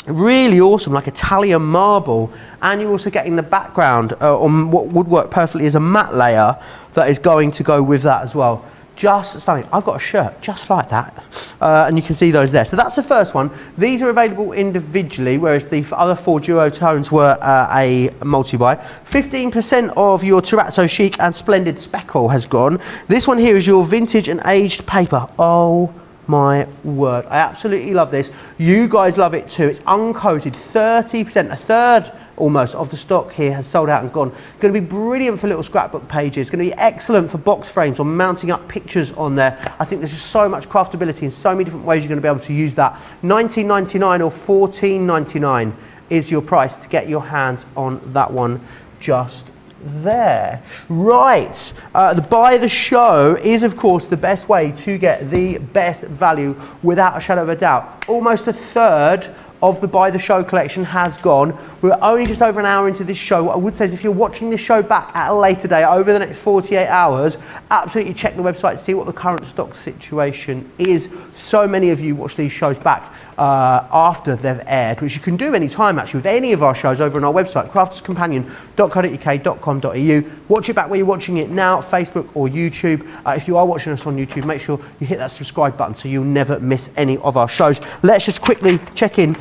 Really awesome, like Italian marble, and you're also getting the background on what would work perfectly as a matte layer that is going to go with that as well. Just stunning. I've got a shirt just like that, and you can see those there. So that's the first one. These are available individually, whereas the other 4 duotones were a multi-buy. 15% of your Terrazzo Chic and Splendid Speckle has gone. This one here is your vintage and aged paper. Oh my word, I absolutely love this. You guys love it too. It's uncoated, 30%, a third almost of the stock here has sold out and gone. Going to be brilliant for little scrapbook pages. Going to be excellent for box frames or mounting up pictures on there. I think there's just so much craftability and so many different ways you're going to be able to use that. $19.99 or $14.99 is your price to get your hands on that one just there. Right, the buy the show is of course the best way to get the best value without a shadow of a doubt. Almost a third of the Buy the Show collection has gone. We're only just over an hour into this show. What I would say is if you're watching this show back at a later day over the next 48 hours, absolutely check the website to see what the current stock situation is. So many of you watch these shows back after they've aired, which you can do any time actually with any of our shows over on our website, crafterscompanion.co.uk.com.au. Watch it back where you're watching it now, Facebook or YouTube. If you are watching us on YouTube, make sure you hit that subscribe button so you'll never miss any of our shows. Let's just quickly check in.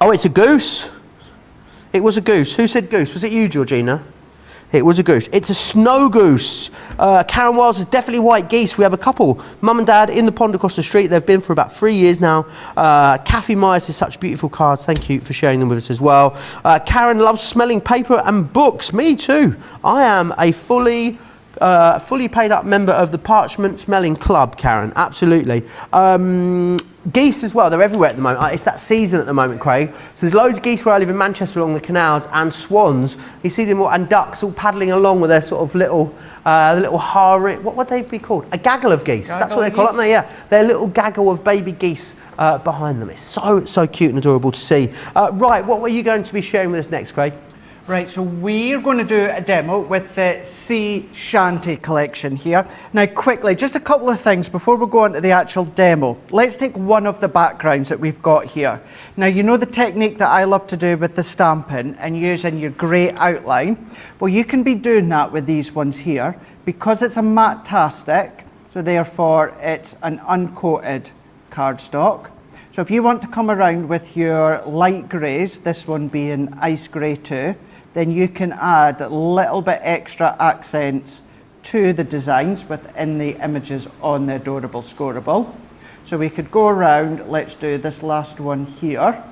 Oh, it's a goose. It was a goose. Who said goose? Was it you, Georgina? It was a goose. It's a snow goose. Karen Wiles is definitely white geese. We have a couple. Mum and Dad in the pond across the street. They've been for about 3 years now. Kathy Myers has such beautiful cards. Thank you for sharing them with us as well. Karen loves smelling paper and books. Me too. I am a fully paid up member of the Parchment Smelling Club, Karen. Absolutely. Geese as well, they're everywhere at the moment. It's that season at the moment, Craig. So there's loads of geese where I live in Manchester along the canals, and swans. You see them all, and ducks all paddling along with their sort of little what would they be called? A gaggle of geese. That's what they call it, aren't they? Yeah, they're a little gaggle of baby geese behind them. It's so cute and adorable to see. Right, what were you going to be sharing with us next, Craig? Right, so we're going to do a demo with the Sea Shanty collection here. Now quickly, just a couple of things before we go on to the actual demo. Let's take one of the backgrounds that we've got here. Now you know the technique that I love to do with the stamping and using your grey outline? Well, you can be doing that with these ones here because it's a matte-tastic, so therefore it's an uncoated cardstock. So if you want to come around with your light greys, this one being ice grey too, then you can add a little bit extra accents to the designs within the images on the Adorable Scoreable. So we could go around, let's do this last one here.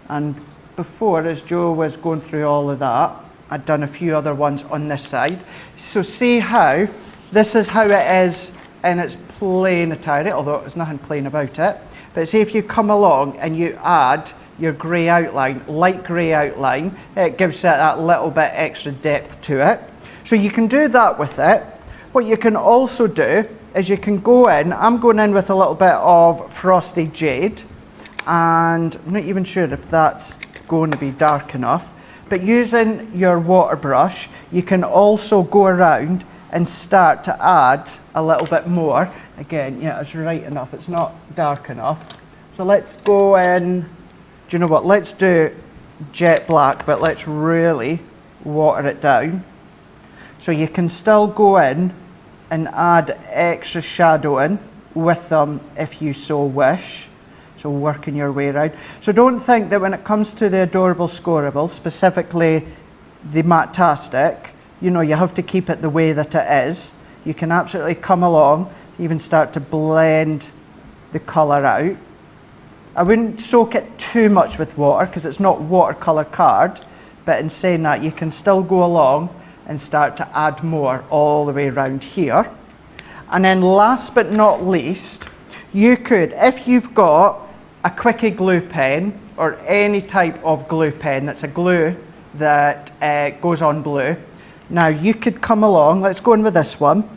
And before, as Joe was going through all of that, I'd done a few other ones on this side. So see how, this is how it is in its plain attire, although there's nothing plain about it. But see if you come along and you add your grey outline, light grey outline, it gives it that little bit extra depth to it. So you can do that with it. What you can also do is you can go in, I'm going in with a little bit of Frosty Jade, and I'm not even sure if that's going to be dark enough, but using your water brush, you can also go around and start to add a little bit more. Again, yeah, it's right enough, it's not dark enough. So let's go in, do you know what, let's do jet black, but let's really water it down. So you can still go in and add extra shadowing with them if you so wish. So working your way around. So don't think that when it comes to the Adorable Scoreable, specifically the Matte-tastic, you know, you have to keep it the way that it is. You can absolutely come along, even start to blend the colour out. I wouldn't soak it too much with water because it's not watercolour card, but in saying that, you can still go along and start to add more all the way around here. And then last but not least, you could, if you've got a quickie glue pen or any type of glue pen that's a glue that goes on blue, now you could come along, let's go in with this one,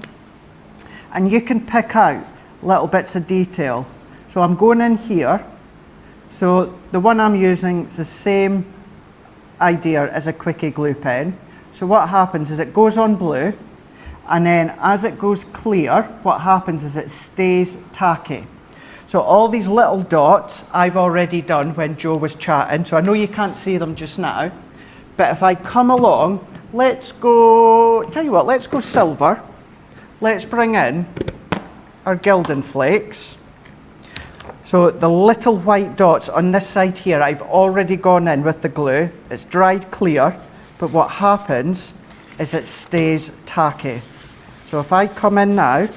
and you can pick out little bits of detail. So I'm going in here. So the one I'm using is the same idea as a quickie glue pen. So what happens is it goes on blue, and then as it goes clear, what happens is it stays tacky. So all these little dots I've already done when Joe was chatting, so I know you can't see them just now, but if I come along, let's go, tell you what, let's go silver, let's bring in our gilding flakes. So the little white dots on this side here, I've already gone in with the glue. It's dried clear, but what happens is it stays tacky. So if I come in now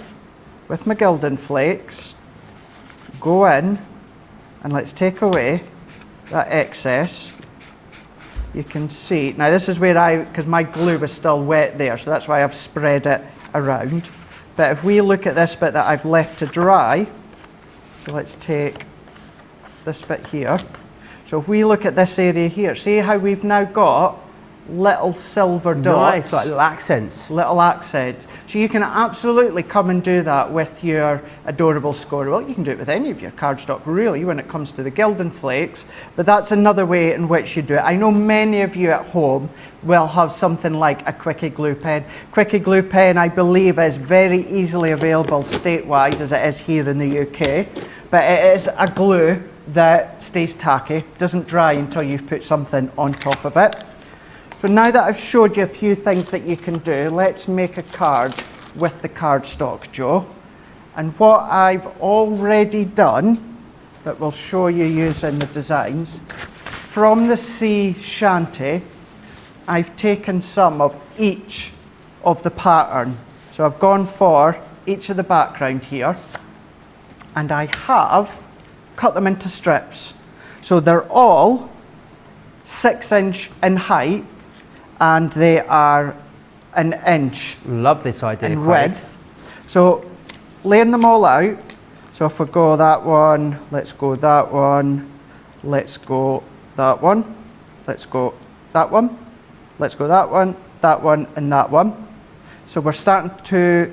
with my gilding flakes, go in, and let's take away that excess. You can see, now this is where because my glue was still wet there, so that's why I've spread it around. But if we look at this bit that I've left to dry, so let's take this bit here. So if we look at this area here, see how we've now got little silver dots? Nice, like little accents. Little accents. So you can absolutely come and do that with your adorable scoreable. You can do it with any of your cardstock really when it comes to the gilding flakes, but that's another way in which you do it. I know many of you at home will have something like a Quickie glue pen. Quickie glue pen, I believe, is very easily available state-wise as it is here in the UK, but it is a glue that stays tacky, doesn't dry until you've put something on top of it. So now that I've showed you a few things that you can do, let's make a card with the cardstock, Joe. And what I've already done, that we'll show you using the designs, from the sea shanty, I've taken some of each of the pattern. So I've gone for each of the background here, and I have cut them into strips. So they're all 6 inch in height, and they are an inch Love this idea, in Craig. width. So laying them all out. So if we go that one, let's go that one, let's go that one, let's go that one, let's go that one, and that one. So we're starting to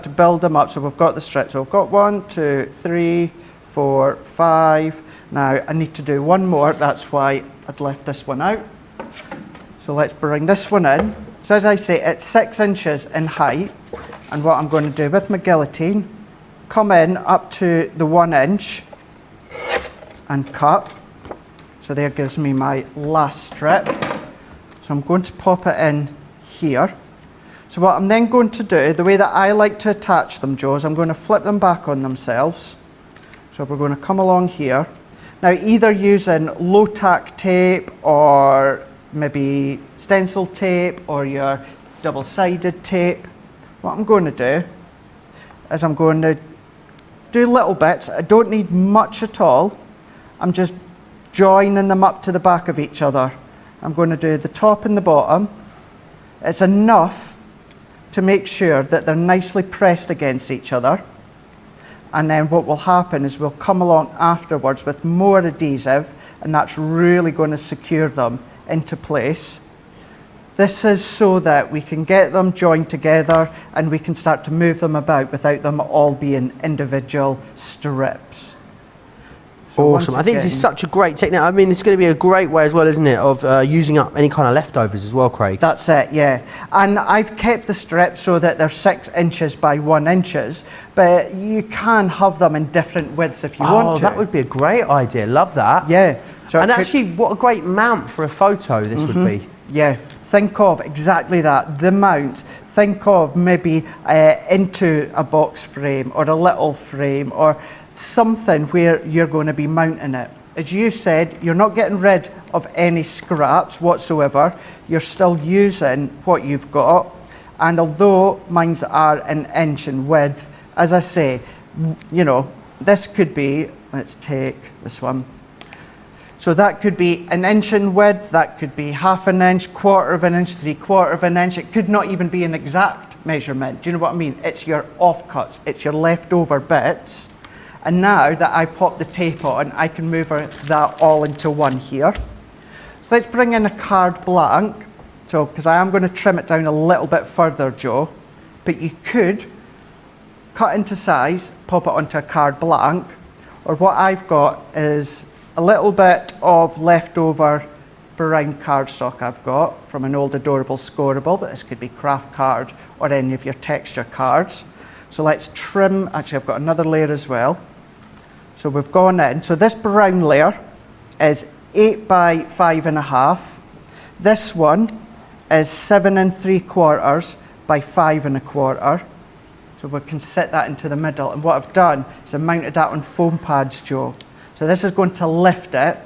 build them up. So we've got the strips. So we've got 1, 2, 3, 4, 5. Now I need to do one more. That's why I'd left this one out. So let's bring this one in. So as I say, it's 6 inches in height. And what I'm going to do with my guillotine, come in up to the 1 inch and cut. So there gives me my last strip. So I'm going to pop it in here. So what I'm then going to do, the way that I like to attach them, Joe, is I'm going to flip them back on themselves. So we're going to come along here. Now either using low tack tape or maybe stencil tape or your double-sided tape. What I'm going to do is I'm going to do little bits. I don't need much at all. I'm just joining them up to the back of each other. I'm going to do the top and the bottom. It's enough to make sure that they're nicely pressed against each other. And then what will happen is we'll come along afterwards with more adhesive, and that's really going to secure them into place. This is so that we can get them joined together and we can start to move them about without them all being individual strips. So Awesome. I think this is such a great technique. I mean, it's going to be a great way as well, isn't it, of using up any kind of leftovers as well, Craig? That's it, yeah. And I've kept the strips so that they're 6 inches by 1 inches, but you can have them in different widths if you want to. Oh, that would be a great idea. Love that. Yeah. So and actually, what a great mount for a photo this would be. Yeah, think of exactly that, the mount. Think of maybe into a box frame or a little frame or something where you're going to be mounting it. As you said, you're not getting rid of any scraps whatsoever. You're still using what you've got. And although mines are an inch in width, as I say, you know, this could be, let's take this one. So that could be an inch in width, that could be half an inch, quarter of an inch, 3/4 of an inch. It could not even be an exact measurement. Do you know what I mean? It's your offcuts, it's your leftover bits. And now that I've popped the tape on, I can move that all into one here. So let's bring in a card blank. So, because I am going to trim it down a little bit further, Joe, but you could cut into size, pop it onto a card blank, or what I've got is a little bit of leftover brown cardstock I've got from an old adorable scoreable, but this could be craft card or any of your texture cards. So let's trim, actually I've got another layer as well. So we've gone in, so this brown layer is 8 by 5.5. This one is 7 3/4 by 5 1/4. So we can set that into the middle. And what I've done is I mounted that on foam pads, Joe. So this is going to lift it.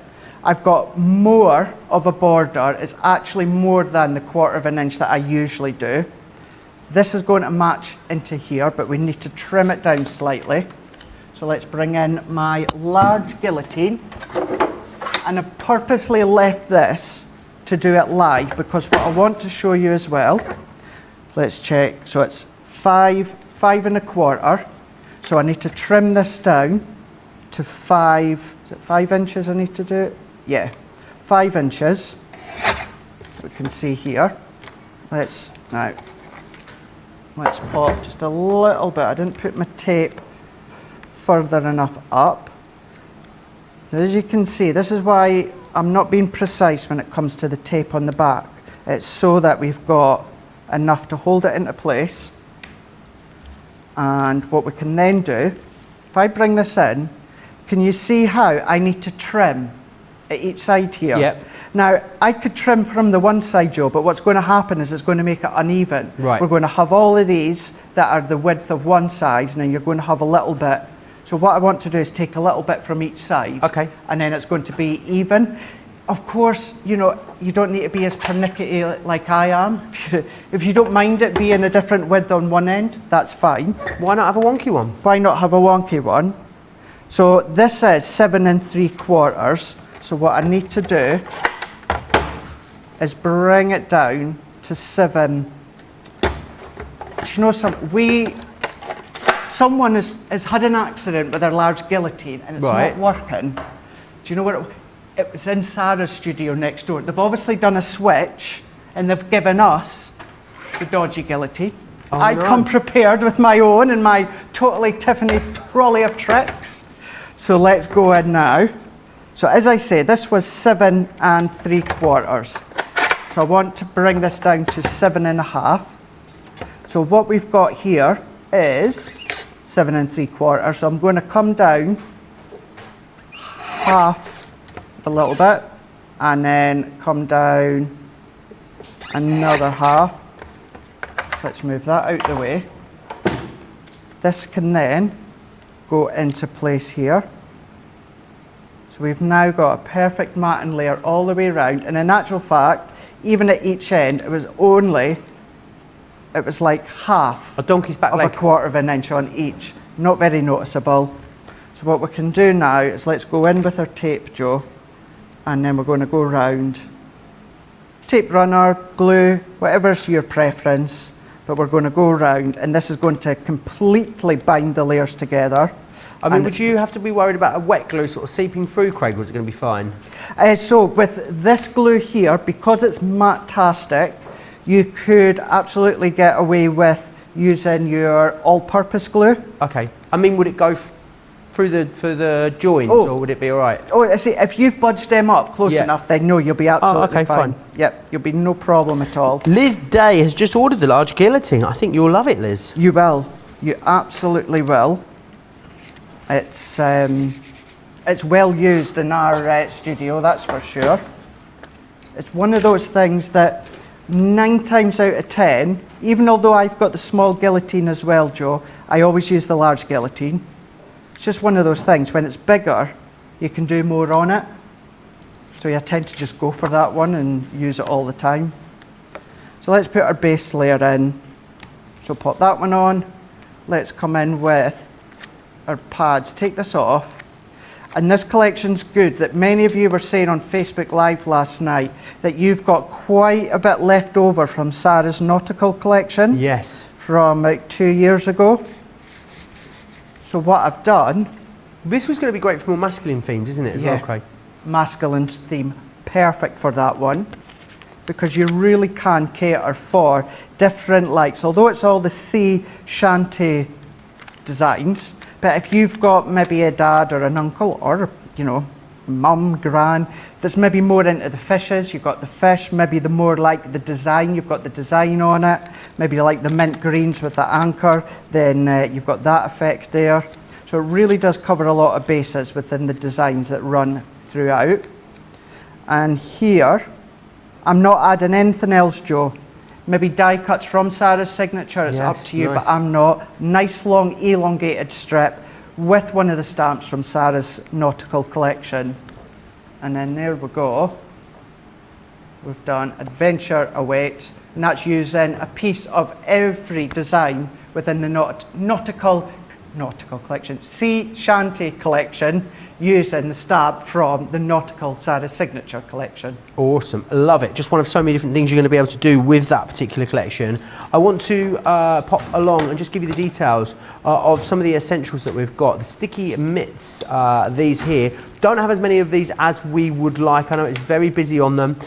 I've got more of a border. It's actually more than the 1/4 of an inch that I usually do. This is going to match into here, but we need to trim it down slightly. So let's bring in my large guillotine. And I've purposely left this to do it live because what I want to show you as well, let's check. So it's 5 1/4. So I need to trim this down to 5, is it 5 inches I need to do it? Yeah, 5 inches. We can see here. Let's pop just a little bit. I didn't put my tape further enough up. So as you can see, this is why I'm not being precise when it comes to the tape on the back. It's so that we've got enough to hold it into place. And what we can then do, if I bring this in, can you see how I need to trim at each side here? Yep. Now, I could trim from the one side, Joe, but what's going to happen is it's going to make it uneven. Right. We're going to have all of these that are the width of one side, and then you're going to have a little bit. So what I want to do is take a little bit from each side. Okay. And then it's going to be even. Of course, you know, you don't need to be as pernickety like I am. If you don't mind it being a different width on one end, that's fine. Why not have a wonky one? Why not have a wonky one? So this is 7 3/4. So what I need to do is bring it down to 7. Do you know something? Someone has had an accident with their large guillotine and it's Right. not working. Do you know what? It was in Sarah's studio next door. They've obviously done a switch and they've given us the dodgy guillotine. Oh, I no. come prepared with my own and my totally Tiffany trolley of tricks. So let's go in now. So as I say, this was 7 3/4. So I want to bring this down to 7 1/2. So what we've got here is 7 3/4. So I'm going to come down half a little bit and then come down another half. Let's move that out the way. This can then go into place here. So we've now got a perfect matting layer all the way around, and in actual fact, even at each end, it was like half A donkey's back of leg. a 1/4 of an inch on each. Not very noticeable. So what we can do now is let's go in with our tape, Joe, and then we're going to go round. Tape runner, glue, whatever's your preference, but we're going to go round, and this is going to completely bind the layers together. I mean, And would you have to be worried about a wet glue sort of seeping through, Craig, or is it going to be fine? So with this glue here, because it's matte-tastic, you could absolutely get away with using your all-purpose glue. Okay. I mean, would it go through the joints, Oh. or would it be all right? Oh, I see. If you've budged them up close Yeah. enough, then no, you'll be absolutely okay, fine. Yep, you'll be no problem at all. Liz Day has just ordered the large guillotine. I think you'll love it, Liz. You will. You absolutely will. It's well used in our studio, that's for sure. It's one of those things that 9 times out of 10, even although I've got the small guillotine as well, Joe, I always use the large guillotine. It's just one of those things. When it's bigger, you can do more on it. So I tend to just go for that one and use it all the time. So let's put our base layer in. So pop that one on. Let's come in with our pads. Take this off. And this collection's good. That many of you were saying on Facebook Live last night that you've got quite a bit left over from Sarah's nautical collection. Yes. From like 2 years ago. So what I've done, This was going to be great for more masculine themes, isn't it, as well, Craig? masculine theme, perfect for that one, because you really can cater for different likes. Although it's all the sea shanty designs, but if you've got maybe a dad or an uncle or, you know, mum, gran, that's maybe more into the fishes, you've got the fish, maybe the more like the design, you've got the design on it, maybe you like the mint greens with the anchor, then you've got that effect there. So it really does cover a lot of bases within the designs that run throughout. And here, I'm not adding anything else, Joe, maybe die cuts from Sarah's signature, it's up Yes, to you, nice. but I'm not. Nice long elongated strip with one of the stamps from Sarah's nautical collection. And then there we go. We've done Adventure Awaits, and that's using a piece of every design within the nautical collection, sea shanty collection, using the stamp from the nautical Sarah's signature collection. Awesome, love it. Just one of so many different things you're going to be able to do with that particular collection. I want to pop along and just give you the details of some of the essentials that we've got. The sticky mitts, these here, don't have as many of these as we would like. I know it's very busy on them.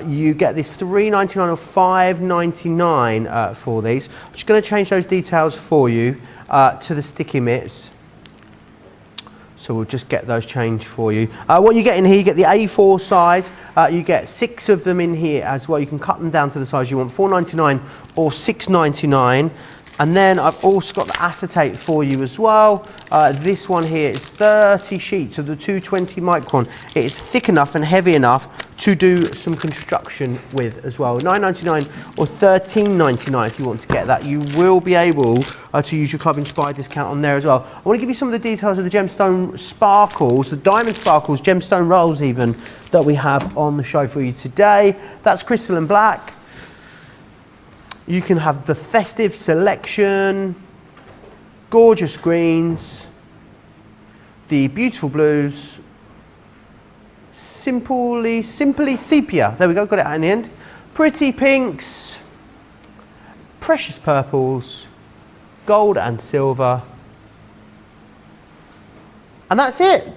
You get this $3.99 or $5.99 for these. I'm just going to change those details for you to the sticky mitts. So we'll just get those changed for you. What you get in here, you get the A4 size. You get 6 of them in here as well. You can cut them down to the size you want, $4.99 or $6.99. And then I've also got the acetate for you as well. This one here is 30 sheets of the 220 micron. It is thick enough and heavy enough to do some construction with as well. $9.99 or $13.99 if you want to get that. You will be able to use your Club Inspired discount on there as well. I want to give you some of the details of the gemstone sparkles, the diamond sparkles, gemstone rolls even, that we have on the show for you today. That's crystal and black. You can have the festive selection, gorgeous greens, the beautiful blues, simply sepia. There we go, got it out in the end. Pretty pinks, precious purples, gold and silver. And that's it.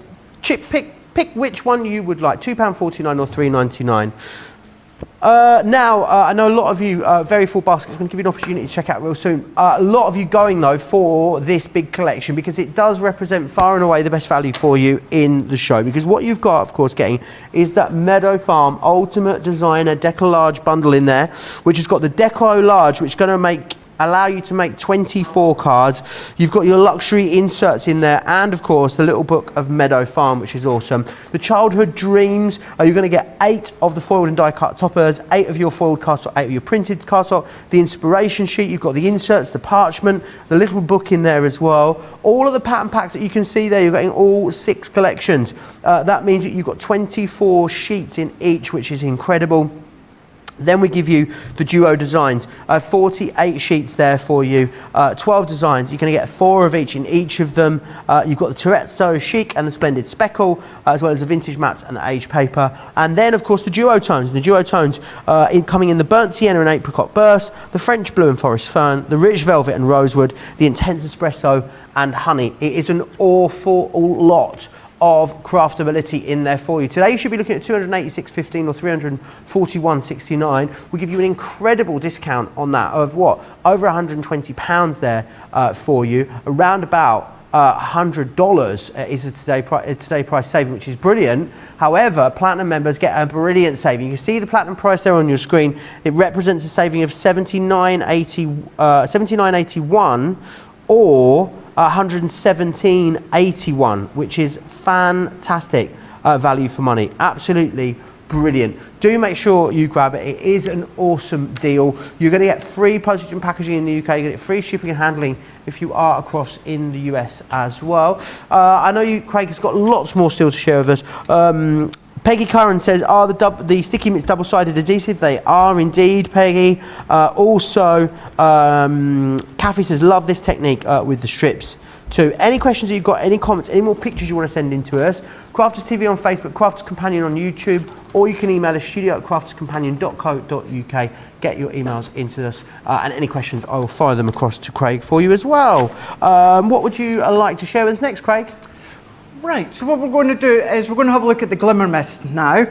Pick which one you would like, £2.49 or $3.99. Now, I know a lot of you, very full baskets, going to give you an opportunity to check out real soon. A lot of you going though for this big collection because it does represent far and away the best value for you in the show. Because what you've got, of course, getting is that Meadow Farm Ultimate Designer Deco Large bundle in there, which has got the Deco Large, which is going to allow you to make 24 cards. You've got your luxury inserts in there, and of course the little book of Meadow Farm, which is awesome. The Childhood Dreams, you're going to get 8 of the foiled and die cut toppers, 8 of your foiled cardstock, 8 of your printed cardstock, the inspiration sheet, you've got the inserts, the parchment, the little book in there as well. All of the pattern packs that you can see there, you're getting all 6 collections. That means that you've got 24 sheets in each, which is incredible. Then we give you the duo designs, 48 sheets there for you, 12 designs. You're going to get 4 of each in each of them. You've got the Terrazzo Chic and the Splendid Speckle, as well as the Vintage Mats and the Age Paper. And then, of course, the duo tones. The duo tones coming in the Burnt Sienna and Apricot Burst, the French Blue and Forest Fern, the Rich Velvet and Rosewood, the Intense Espresso and Honey. It is an awful lot of craftability in there for you. Today you should be looking at $286.15 or $341.69. We give you an incredible discount on that of what? Over £120 there for you. Around about $100 is a today price saving, which is brilliant. However, Platinum members get a brilliant saving. You see the Platinum price there on your screen. It represents a saving of $79.81 or $117.81, which is fantastic value for money. Absolutely brilliant. Do make sure you grab it. It is an awesome deal. You're going to get free postage and packaging in the UK. You're going to get free shipping and handling if you are across in the US as well. I know Craig has got lots more still to share with us. Peggy Curran says, are the sticky mitts double-sided adhesive? They are indeed, Peggy. Also, Kathy says, love this technique with the strips too. Any questions that you've got, any comments, any more pictures you want to send in to us, Crafters TV on Facebook, Crafters Companion on YouTube, or you can email us studio@crafterscompanion.co.uk. Get your emails into us, and any questions, I will fire them across to Craig for you as well. What would you like to share with us next, Craig? Right, so what we're going to do is we're going to have a look at the glimmer mist now.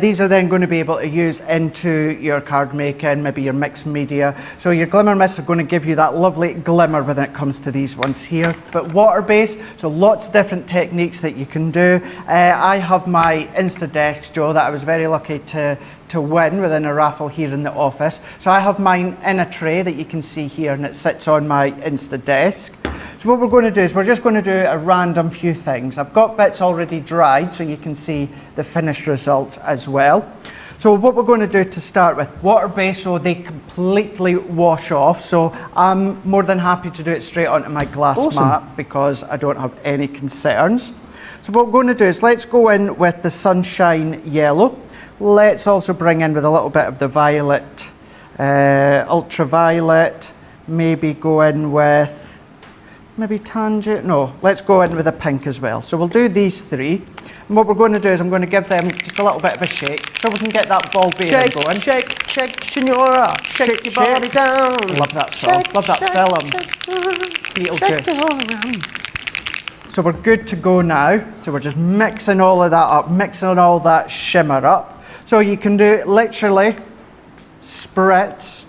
These are then going to be able to use into your card making, maybe your mixed media. So your glimmer mists are going to give you that lovely glimmer when it comes to these ones here. But water-based, so lots of different techniques that you can do. I have my Insta desk, Joe, that I was very lucky to win within a raffle here in the office. So I have mine in a tray that you can see here, and it sits on my Insta desk. So what we're going to do is we're just going to do a random few things. I've got bits already dried so you can see the finished results as well. So what we're going to do to start with, water-based, so they completely wash off. So I'm more than happy to do it straight onto my glass mat because I don't have any concerns. So what we're going to do is let's go in with the sunshine yellow. Let's also bring in with a little bit of the violet, ultraviolet, maybe go in with maybe tangerine. No, let's go in with a pink as well. So we'll do these three. And what we're going to do is I'm going to give them just a little bit of a shake so we can get that ball bearing going. Shake, shake, senora. Shake your body down. Love that song. Love that film. Beetlejuice. So we're good to go now. So we're just mixing all of that up, mixing all that shimmer up. So you can do literally spritz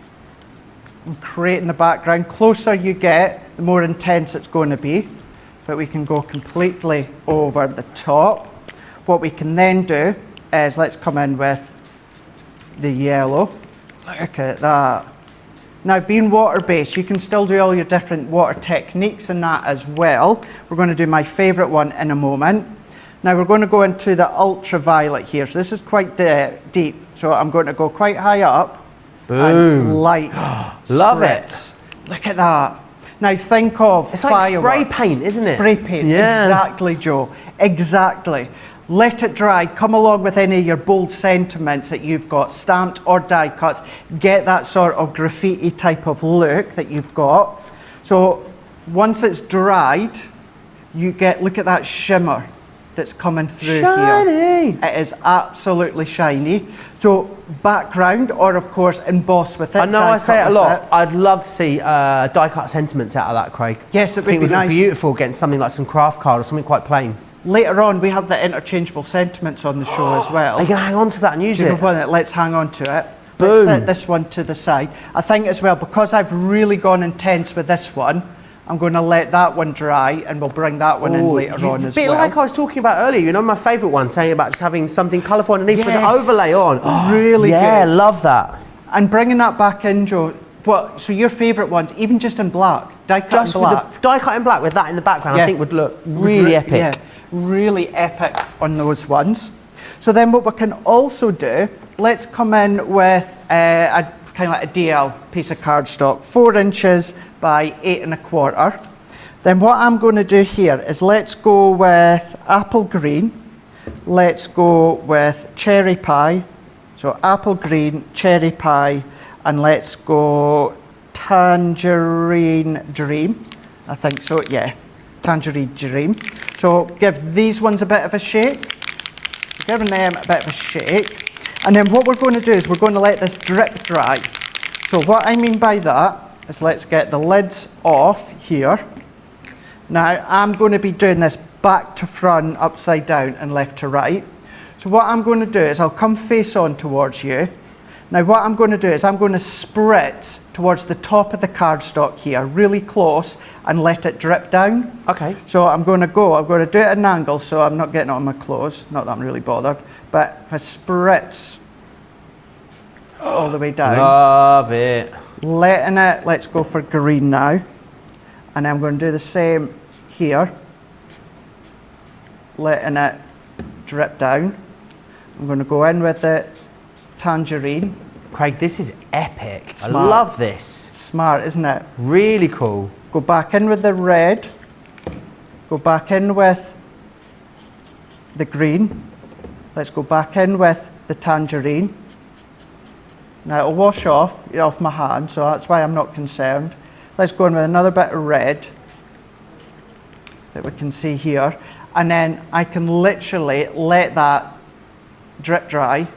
and create in the background. Closer you get, the more intense it's going to be. But we can go completely over the top. What we can then do is let's come in with the yellow. Look at that. Now, being water-based, you can still do all your different water techniques and that as well. We're going to do my favourite one in a moment. Now, we're going to go into the ultraviolet here. So this is quite deep. So I'm going to go quite high up. Boom. And light. Love spritz. Look at that. Now think of it's like fireworks. spray paint, isn't it? Spray paint, yeah. Exactly, Joe. Exactly. Let it dry. Come along with any of your bold sentiments that you've got, stamped or die cuts. Get that sort of graffiti type of look that you've got. So once it's dried, you get, look at that shimmer that's coming through shiny. Here. It is absolutely shiny. So background, or of course emboss with it. I know I say it a lot. I'd love to see die cut sentiments out of that, Craig. Yes, it would be look nice. Beautiful getting something like some craft card or something quite plain. Later on, we have the interchangeable sentiments on the show as well. Are you going to hang on to that and use it? Let's hang on to it. Boom. Let's set this one to the side. I think as well, because I've really gone intense with this one, I'm going to let that one dry and we'll bring that one in later on as well. A bit like I was talking about earlier, you know, my favourite one, saying about just having something colourful underneath with the overlay on. Really good. Yeah, love that. And bringing that back in, Joe, what, so your favourite ones, even just in black, die cut in black. With the die cut in black with that in the background, I think would look really epic. Yeah, really epic on those ones. So then what we can also do, let's come in with a kind of like a DL piece of cardstock, 4 inches by 8 1/4. Then what I'm going to do here is let's go with apple green, let's go with cherry pie, so apple green, cherry pie, and let's go tangerine dream. I think so, yeah, tangerine dream. So give these ones a bit of a shake, giving them a bit of a shake. And then what we're going to do is we're going to let this drip dry. So what I mean by that is let's get the lids off here. Now I'm going to be doing this back to front, upside down and left to right. So what I'm going to do is I'll come face on towards you. Now what I'm going to do is I'm going to spritz towards the top of the cardstock here, really close, and let it drip down. Okay. So I'm going to do it at an angle so I'm not getting it on my clothes, not that I'm really bothered, but if I spritz all the way down. Love it. Letting it, let's go for green now. And I'm going to do the same here. Letting it drip down. I'm going to go in with the tangerine. Craig, this is epic. Smart. I love this. Smart, isn't it? Really cool. Go back in with the red. Go back in with the green. Let's go back in with the tangerine. Now it'll wash off my hand, so that's why I'm not concerned. Let's go in with another bit of red that we can see here. And then I can literally let that drip dry.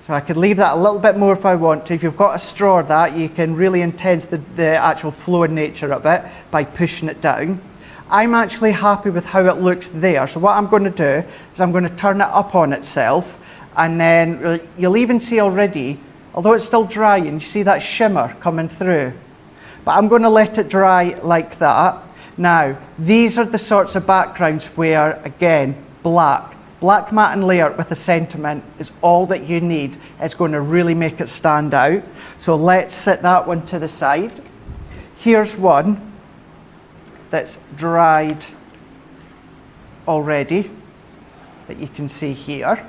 So I could leave that a little bit more if I want to. If you've got a straw of that, you can really intense the actual flowing nature of it by pushing it down. I'm actually happy with how it looks there. So what I'm going to do is I'm going to turn it up on itself, and then you'll even see already, although it's still dry, and you see that shimmer coming through. But I'm going to let it dry like that. Now, these are the sorts of backgrounds where, again, black matte and layer with a sentiment is all that you need. It's going to really make it stand out. So let's set that one to the side. Here's one that's dried already that you can see here.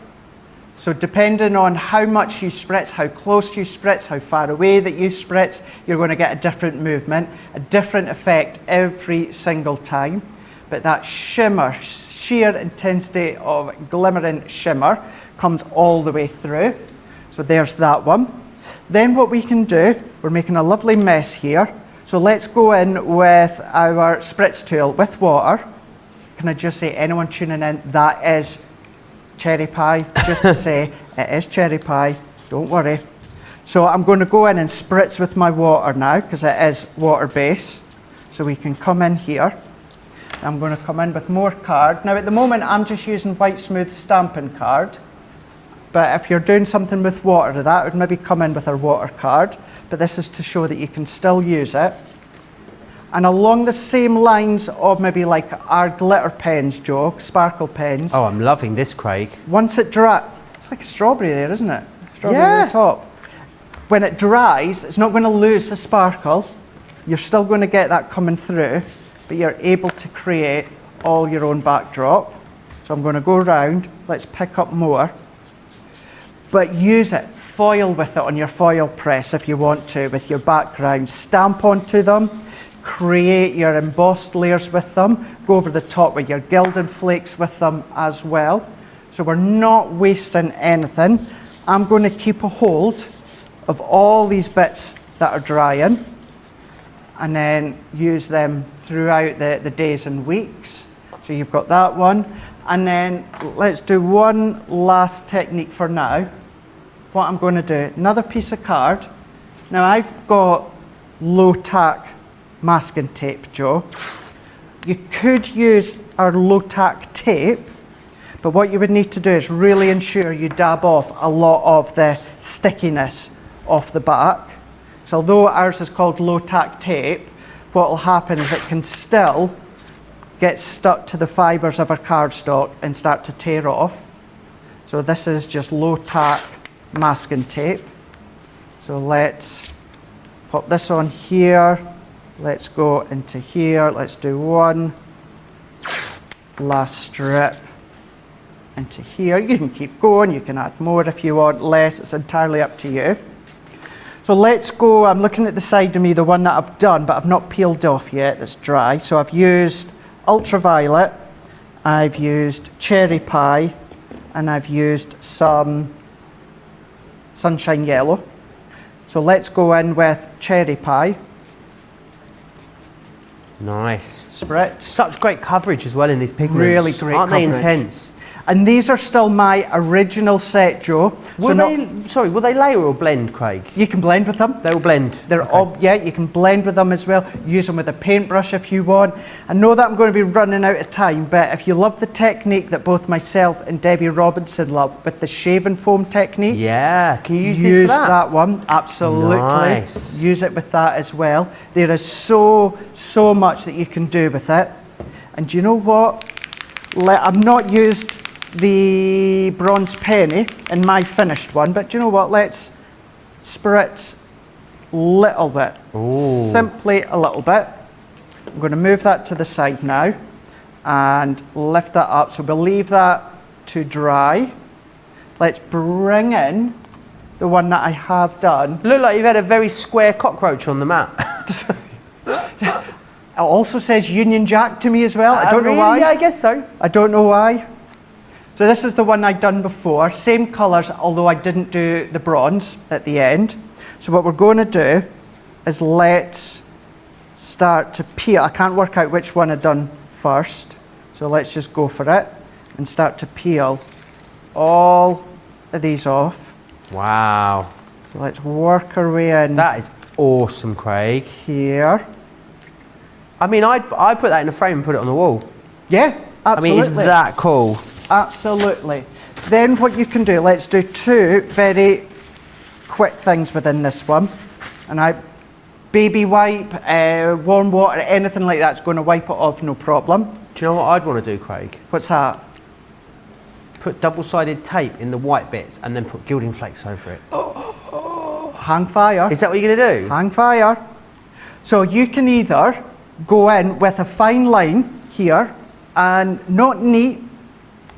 So depending on how much you spritz, how close you spritz, how far away that you spritz, you're going to get a different movement, a different effect every single time. But that shimmer, sheer intensity of glimmering shimmer comes all the way through. So there's that one. Then what we can do, we're making a lovely mess here. So let's go in with our spritz tool with water. Can I just say, anyone tuning in, that is cherry pie, just to say, it is cherry pie, don't worry. So I'm going to go in and spritz with my water now, because it is water base. So we can come in here. I'm going to come in with more card. Now at the moment I'm just using white smooth stamping card, but if you're doing something with water, that would maybe come in with our water card, but this is to show that you can still use it. And along the same lines of maybe like our glitter pens, Joe, sparkle pens. Oh, I'm loving this, Craig. Once it dries, it's like a strawberry there, isn't it? Strawberry Yeah. on the top. When it dries, it's not going to lose the sparkle. You're still going to get that coming through, but you're able to create all your own backdrop. So I'm going to go around, let's pick up more. But use it, foil with it on your foil press if you want to, with your background. Stamp onto them. Create your embossed layers with them, go over the top with your gilded flakes with them as well. So we're not wasting anything. I'm going to keep a hold of all these bits that are drying and then use them throughout the days and weeks. So you've got that one. And then let's do one last technique for now. What I'm going to do, another piece of card. Now I've got low tack masking tape, Joe. You could use our low tack tape, but what you would need to do is really ensure you dab off a lot of the stickiness off the back. So although ours is called low tack tape, what will happen is it can still get stuck to the fibres of our cardstock and start to tear off. So this is just low tack masking tape. So let's pop this on here. Let's go into here, let's do one last strip into here. You can keep going, you can add more if you want, less, it's entirely up to you. So let's go, I'm looking at the side of me, the one that I've done, but I've not peeled off yet, that's dry. So I've used ultraviolet, I've used cherry pie, and I've used some sunshine yellow. So let's go in with cherry pie. Nice. Spritz. Such great coverage as well in these pigments. Really great Aren't coverage. they intense? And these are still my original set, Joe. Will they layer or blend, Craig? You can blend with them. They'll blend. They're all, yeah, you can blend with them as well. Use them with a paintbrush if you want. I know that I'm going to be running out of time, but if you love the technique that both myself and Debbie Robinson love with the shaving foam technique. Yeah, can you use this for that? that one, absolutely. Nice. Use it with that as well. There is so much that you can do with it. And do you know what? I've not used the bronze penny in my finished one, but do you know what? Let's spritz a little bit. Ooh. Simply a little bit. I'm going to move that to the side now and lift that up. So we'll leave that to dry. Let's bring in the one that I have done. Look like you've had a very square cockroach on the mat. It also says Union Jack to me as well. I don't know really? why. Yeah, I guess so. I don't know why. So this is the one I'd done before. Same colours, although I didn't do the bronze at the end. So what we're going to do is let's start to peel. I can't work out which one I've done first. So let's just go for it and start to peel all of these off. Wow. So let's work our way in. That is awesome, Craig. Here. I mean, I'd put that in a frame and put it on the wall. Yeah, absolutely. I mean, it's that cool. Absolutely. Then what you can do, let's do two very quick things within this one. And baby wipe, warm water, anything like that's going to wipe it off, no problem. Do you know what I'd want to do, Craig? What's that? Put double-sided tape in the white bits and then put gilding flakes over it. Hang fire. Is that what you're going to do? Hang fire. So you can either go in with a fine line here and not neat,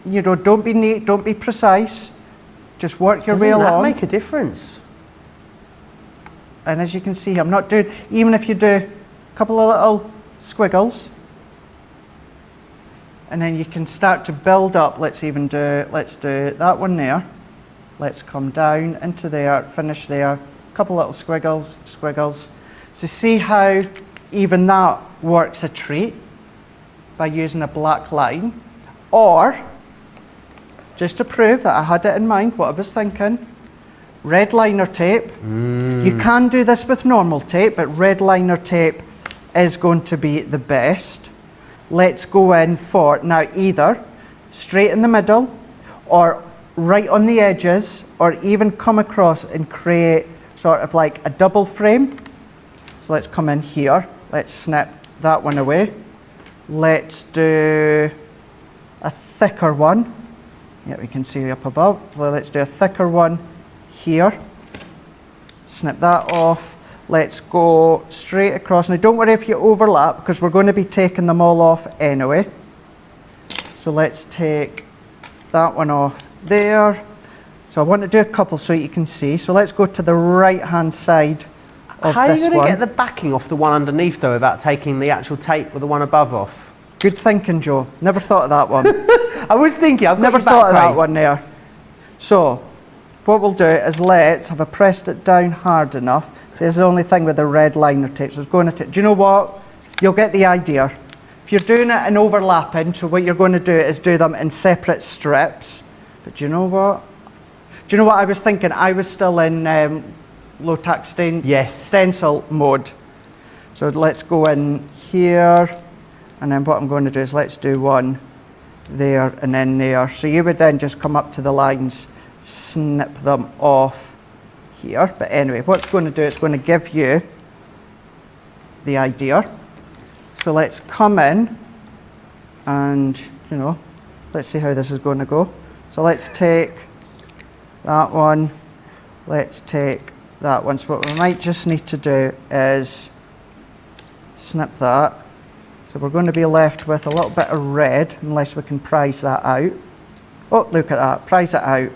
you know, don't be neat, don't be precise, Just work your way Doesn't that along. make a difference? And as you can see, I'm not doing, even if you do a couple of little squiggles, and then you can start to build up. Let's do that one there. Let's come down into there, finish there, couple little squiggles. So see how even that works a treat by using a black line, or just to prove that I had it in mind, what I was thinking, red liner tape. You can do this with normal tape, but red liner tape is going to be the best. Let's go in for, now either straight in the middle, or right on the edges, or even come across and create sort of like a double frame. So let's come in here, let's snip that one away. Let's do a thicker one. Yeah, we can see up above. So let's do a thicker one here. Snip that off. Let's go straight across. Now don't worry if you overlap, because we're going to be taking them all off anyway. So let's take that one off there. So I want to do a couple so you can see. So let's go to the right hand side of How are this you going one. to get the backing off the one underneath though without taking the actual tape with the one above off? Good thinking, Joe. Never thought of that one. I was thinking, I've got Never your back, thought of that Craig. one there. So what we'll do is have I pressed it down hard enough. So this is the only thing with the red liner tape. So it's going to do you know what? You'll get the idea. If you're doing it in overlapping, so what you're going to do is do them in separate strips. But do you know what? Do you know what I was thinking? I was still in low tax stencil mode. So let's go in here, and then what I'm going to do is let's do one there and then there. So you would then just come up to the lines, snip them off here. But anyway, what it's going to do, it's going to give you the idea. So let's come in and, let's see how this is going to go. So let's take that one, let's take that one. So what we might just need to do is snip that. So we're going to be left with a little bit of red, unless we can prise that out. Oh, look at that, prise it out.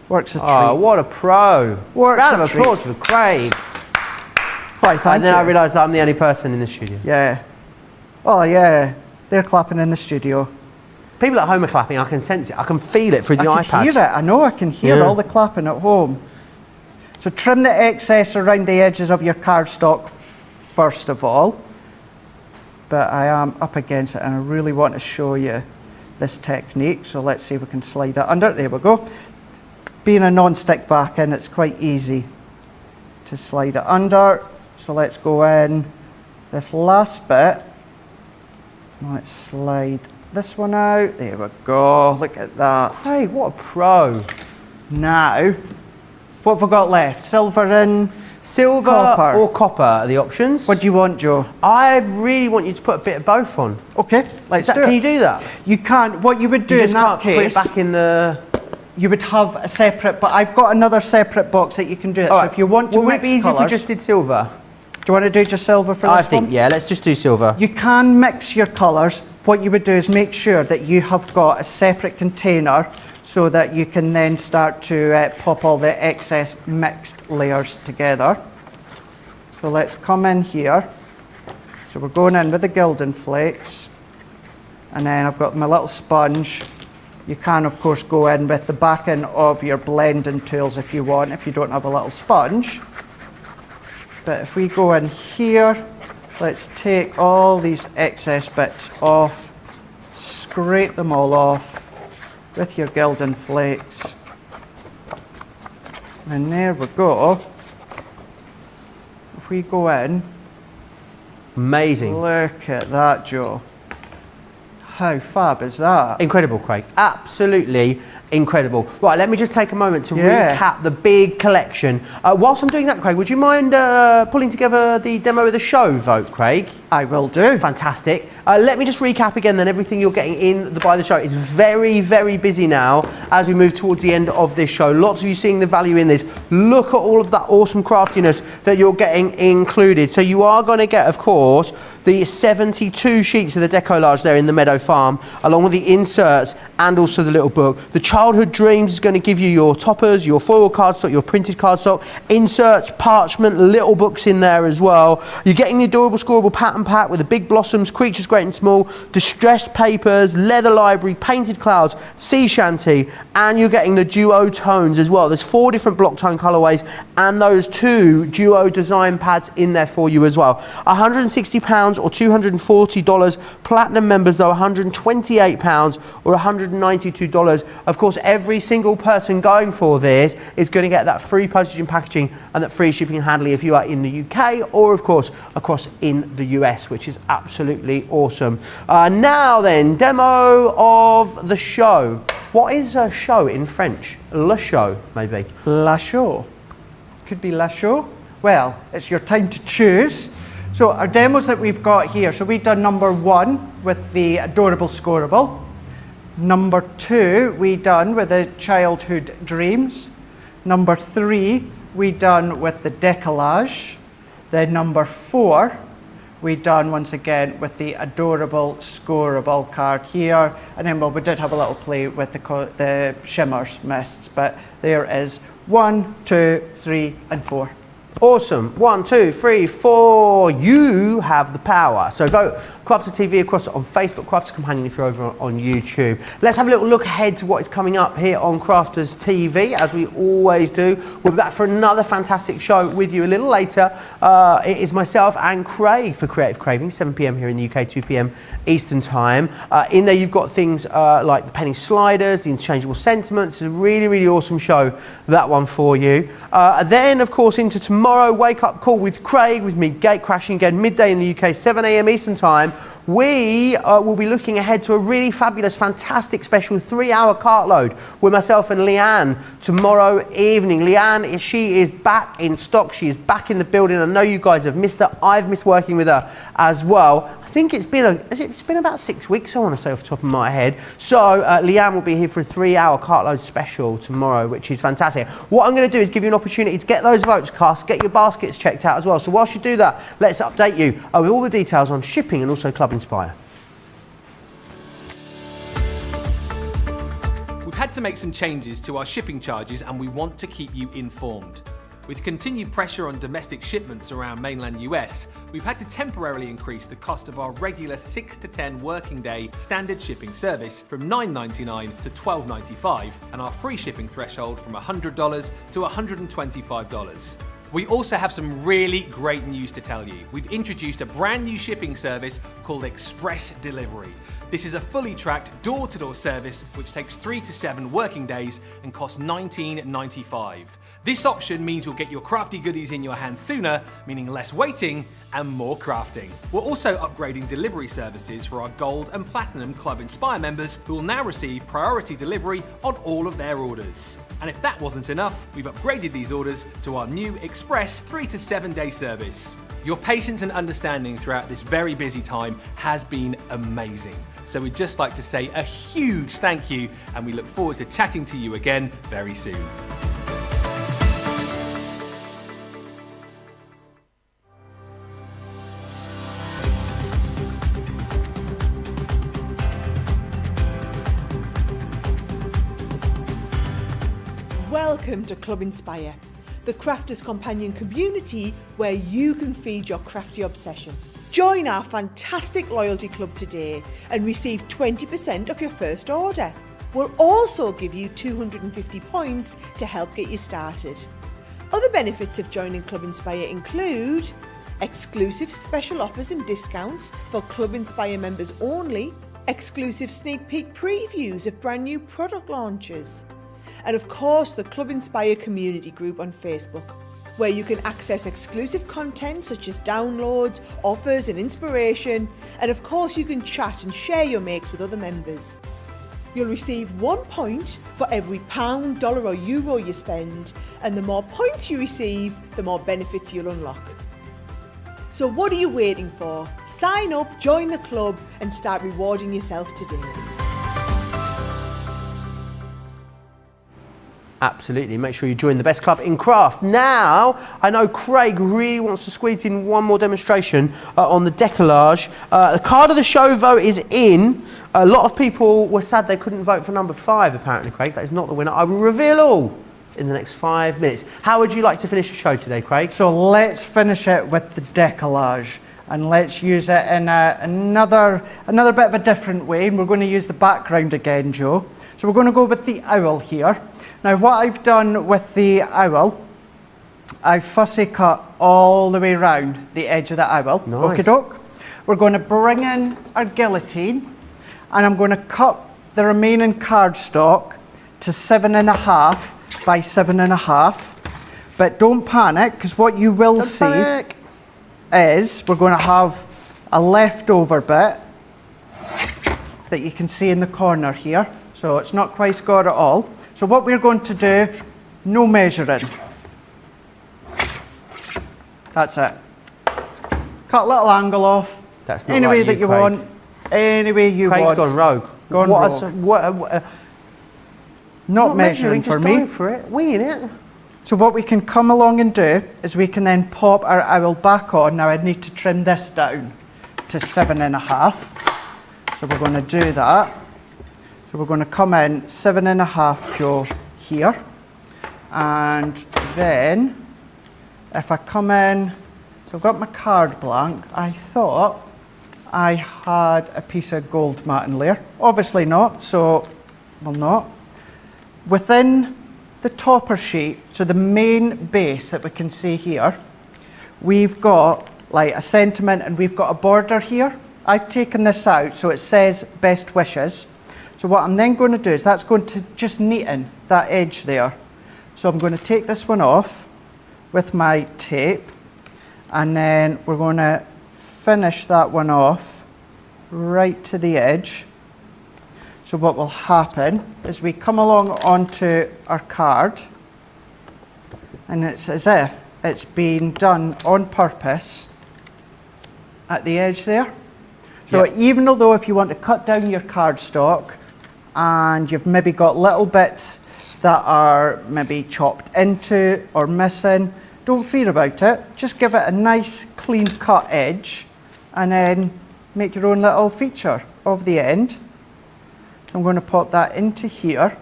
Works a treat. Oh, what a pro. Works Round a of treat. applause for Craig. Why, thank And then you. I realised I'm the only person in the studio. Yeah. Oh yeah, they're clapping in the studio. People at home are clapping, I can sense it, I can feel it through the I iPad. can hear it, I know I can hear Yeah. all the clapping at home. So trim the excess around the edges of your cardstock first of all. But I am up against it and I really want to show you this technique. So let's see if we can slide it under. There we go. Being a non-stick back in, it's quite easy to slide it under. So let's go in this last bit. Let's slide this one out. There we go. Look at that. Craig, what a pro. Now, what have we got left? Silver and Silver Copper. or copper are the options. what do you want, Joe? I really want you to put a bit of both on. Okay, let's do Can it. you do that? You can't. What you would do You in just that can't put case, it back in the... you would have a separate. But I've got another separate box that you can do it. All So right. if you want to Would mix it be easy if we colours, just did silver? do you want to do just silver for I this think, one? yeah, let's just do silver. You can mix your colours. What you would do is make sure that you have got a separate container so that you can then start to pop all the excess mixed layers together. So let's come in here. So we're going in with the Gildan Flakes. And then I've got my little sponge. You can, of course, go in with the back end of your blending tools if you want, if you don't have a little sponge. But if we go in here, let's take all these excess bits off, scrape them all off with your Gildan Flakes. And there we go. If we go in, Amazing. look at that, Joe. How fab is that? Incredible, Craig. Absolutely incredible. Right, let me just take a moment to Yeah. recap the big collection. Whilst I'm doing that, Craig, would you mind pulling together the demo of the show vote, Craig? I will do. Fantastic. Let me just recap again then everything you're getting in the Buy the Show. It's very, very busy now as we move towards the end of this show. Lots of you seeing the value in this. Look at all of that awesome craftiness that you're getting included. So you are going to get, of course, the 72 sheets of the decollage there in the Meadow Farm, along with the inserts and also the little book. The Childhood Dreams is going to give you your toppers, your foil cardstock, your printed cardstock, inserts, parchment, little books in there as well. You're getting the adorable scoreable pattern pack with the big blossoms, creatures great and small, distressed papers, leather library, painted clouds, sea shanty, and you're getting the duo tones as well. There's 4 different block tone colorways and those 2 duo design pads in there for you as well. £160 or $240. Platinum members though £128 or $192. Of course, every single person going for this is going to get that free postage and packaging and that free shipping and handling if you are in the UK or of course across in the US, which is absolutely awesome. Now then, demo of the show. What is a show in French? Le show, maybe. La show. Could be la show. Well, it's your time to choose. So our demos that we've got here, so we've done number 1 with the adorable scoreable. Number 2 we done with the Childhood Dreams. Number 3 we done with the decollage. Then number 4 we done once again with the adorable scoreable card here. And then, well, we did have a little play with the shimmers mists, but there is 1, 2, 3 and 4. Awesome. 1, 2, 3, 4. You have the power. So vote Crafters TV across on Facebook, Crafters Companion if you're over on YouTube. Let's have a little look ahead to what is coming up here on Crafters TV, as we always do. We'll be back for another fantastic show with you a little later. It is myself and Craig for Creative Cravings, 7 p.m. here in the UK, 2 p.m. Eastern Time. In there you've got things like the penny sliders, the interchangeable sentiments. It's a really, really awesome show, that one for you. Then, of course, into tomorrow, Wake Up Call with Craig, with me gate crashing again, midday in the UK, 7 a.m. Eastern Time. We will be looking ahead to a really fabulous, fantastic special 3-hour cartload with myself and Leanne tomorrow evening. Leanne, she is back in stock. She is back in the building. I know you guys have missed her. I've missed working with her as well. I think it's been about 6 weeks, I want to say off the top of my head. So Leanne will be here for a 3-hour cartload special tomorrow, which is fantastic. What I'm going to do is give you an opportunity to get those votes cast, get your baskets checked out as well. So whilst you do that, let's update you with all the details on shipping and also Club Inspire. We've had to make some changes to our shipping charges and we want to keep you informed. With continued pressure on domestic shipments around mainland US, we've had to temporarily increase the cost of our regular 6 to 10 working day standard shipping service from $9.99 to $12.95 and our free shipping threshold from $100 to $125. We also have some really great news to tell you. We've introduced a brand new shipping service called Express Delivery. This is a fully tracked door-to-door service which takes 3 to 7 working days and costs $19.95. This option means you'll get your crafty goodies in your hands sooner, meaning less waiting and more crafting. We're also upgrading delivery services for our Gold and Platinum Club Inspire members who will now receive priority delivery on all of their orders. And if that wasn't enough, we've upgraded these orders to our new Express 3 to 7 day service. Your patience and understanding throughout this very busy time has been amazing. So we'd just like to say a huge thank you and we look forward to chatting to you again very soon. Welcome to Club Inspire, the Crafters Companion community where you can feed your crafty obsession. Join our fantastic loyalty club today and receive 20% off your first order. We'll also give you 250 points to help get you started. Other benefits of joining Club Inspire include exclusive special offers and discounts for Club Inspire members only, exclusive sneak peek previews of brand new product launches, and of course the Club Inspire community group on Facebook, where you can access exclusive content such as downloads, offers and inspiration, and of course you can chat and share your makes with other members. You'll receive 1 point for every £, dollar or euro you spend, and the more points you receive, the more benefits you'll unlock. So what are you waiting for? Sign up, join the club and start rewarding yourself today. Absolutely. Make sure you join the best club in craft. Now, I know Craig really wants to squeeze in one more demonstration on the decollage. The card of the show vote is in. A lot of people were sad they couldn't vote for number 5, apparently, Craig. That is not the winner. I will reveal all in the next 5 minutes. How would you like to finish the show today, Craig? So let's finish it with the decollage. And let's use it in another bit of a different way. And we're going to use the background again, Joe. So we're going to go with the owl here. Now what I've done with the owl, I've fussy cut all the way around the edge of the owl. Nice. Okie doke. We're going to bring in our guillotine, and I'm going to cut the remaining cardstock to 7.5 by 7.5. But don't panic, because what you will see is we're going to have a leftover bit that you can see in the corner here. So it's not quite scored at all. So what we're going to do, no measuring. That's it. Cut a little angle off. That's not any way right, that you Craig. want. Any way you Craig's want. gone rogue. Gone rogue. Not measuring for just me. going for it, winging it. So what we can come along and do is we can then pop our owl back on. Now I'd need to trim this down to 7.5. So we're going to do that. So we're going to come in 7.5, Joe, here. And then if I come in, so I've got my card blank. I thought I had a piece of gold matte layer. Obviously not, so well not. Within the topper sheet, so the main base that we can see here, we've got like a sentiment and we've got a border here. I've taken this out so it says best wishes. So what I'm then going to do is that's going to just neaten that edge there. So I'm going to take this one off with my tape, and then we're going to finish that one off right to the edge. So what will happen is we come along onto our card, and it's as if it's been done on purpose at the edge there. So even though if you want to cut down your cardstock and you've maybe got little bits that are maybe chopped into or missing, don't fear about it. Just give it a nice clean cut edge and then make your own little feature of the end. So I'm going to pop that into here.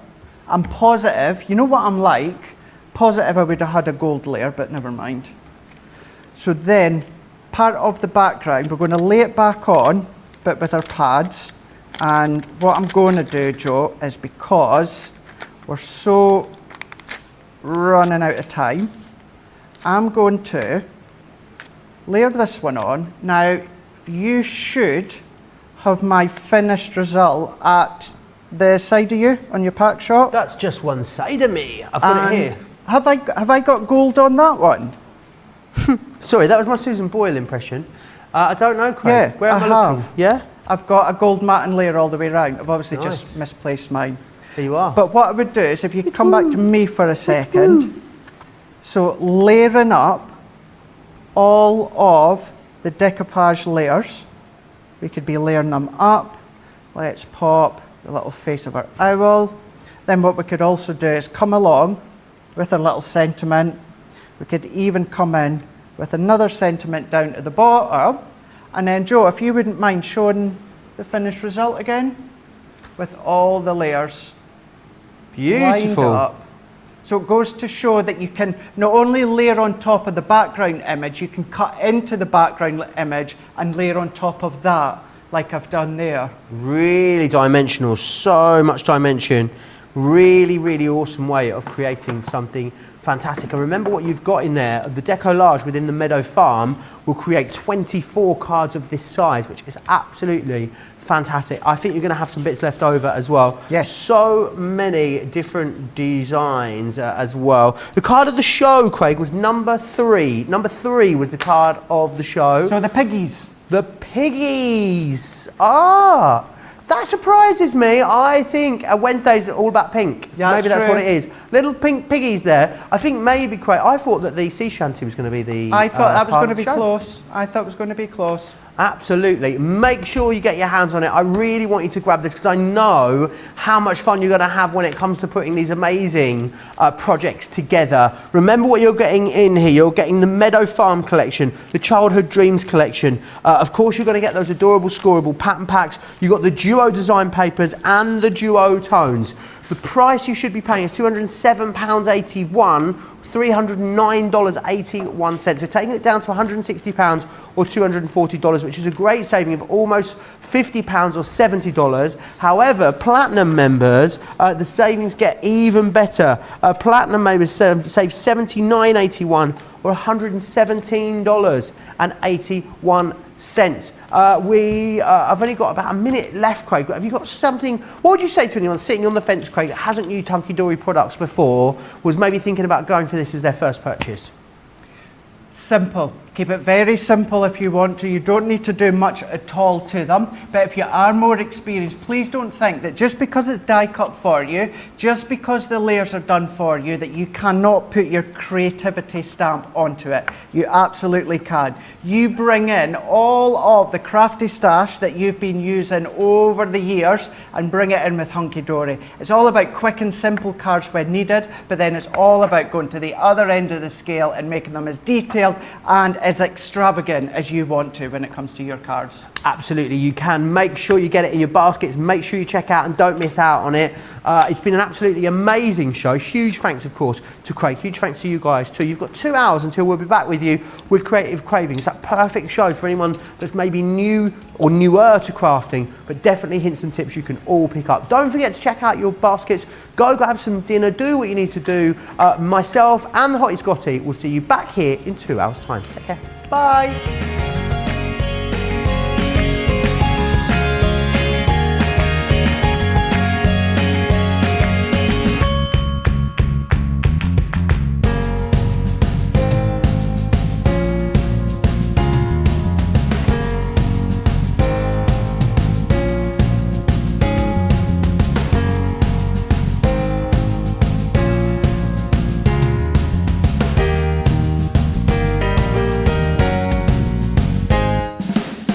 I'm positive, you know what I'm like? Positive I would have had a gold layer, but never mind. So then part of the background, we're going to lay it back on, but with our pads. And what I'm going to do, Joe, is because we're so running out of time, I'm going to layer this one on. Now, you should have my finished result at the side of you on your pack shot. That's just one side of me. I've got it here. Have I got gold on that one? Sorry, that was my Susan Boyle impression. I don't know, Craig. Yeah, Where am I looking? have. Yeah? I've got a gold matte layer all the way around. I've obviously Nice. just misplaced mine. There you are. But what I would do is if you could come back to me for a second. So layering up all of the decoupage layers. We could be layering them up. Let's pop the little face of our owl. Then what we could also do is come along with a little sentiment. We could even come in with another sentiment down to the bottom. And then Joe, if you wouldn't mind showing the finished result again with all the layers Beautiful. lined up. So it goes to show that you can not only layer on top of the background image, you can cut into the background image and layer on top of that, like I've done there. Really dimensional, so much dimension. Really, really awesome way of creating something fantastic. And remember what you've got in there. The decollage within the Meadow Farm will create 24 cards of this size, which is absolutely fantastic. I think you're going to have some bits left over as well. Yes. So many different designs as well. The card of the show, Craig, was number 3. Number 3 was the card of the show. So the piggies. The piggies. Ah, that surprises me. I think Wednesday's all about pink. So Yeah, maybe that's true. what it is. Little pink piggies there. I think maybe, Craig, I thought that the sea shanty was going to be the I thought that was card going to of be the show. close. I thought it was going to be close. Absolutely. Make sure you get your hands on it. I really want you to grab this because I know how much fun you're going to have when it comes to putting these amazing projects together. Remember what you're getting in here. You're getting the Meadow Farm collection, the Childhood Dreams collection. Of course, you're going to get those adorable scoreable pattern packs. You've got the Duo design papers and the Duo tones. The price you should be paying is £207.81, $309.81. So taking it down to £160 or $240, which is a great saving of almost £50 or $70. However, Platinum members, the savings get even better. Platinum members save $79.81 or $117.81. I've only got about a minute left, Craig, but have you got something, what would you say to anyone sitting on the fence, Craig, that hasn't used Hunkydory products before, was maybe thinking about going for this as their first purchase? Simple. Keep it very simple if you want to. You don't need to do much at all to them. But if you are more experienced, please don't think that just because it's die cut for you, just because the layers are done for you, that you cannot put your creativity stamp onto it. You absolutely can. You bring in all of the crafty stash that you've been using over the years and bring it in with Hunkydory. It's all about quick and simple cards when needed, but then it's all about going to the other end of the scale and making them as detailed and as extravagant as you want to when it comes to your cards. Absolutely, you can. Make sure you get it in your baskets. Make sure you check out and don't miss out on it. It's been an absolutely amazing show. Huge thanks, of course, to Craig. Huge thanks to you guys too. You've got 2 hours until we'll be back with you with Creative Cravings. That perfect show for anyone that's maybe new or newer to crafting, but definitely hints and tips you can all pick up. Don't forget to check out your baskets. Go have some dinner. Do what you need to do. Myself and the Hottie Scotty will see you back here in 2 hours' time. Take care. Bye.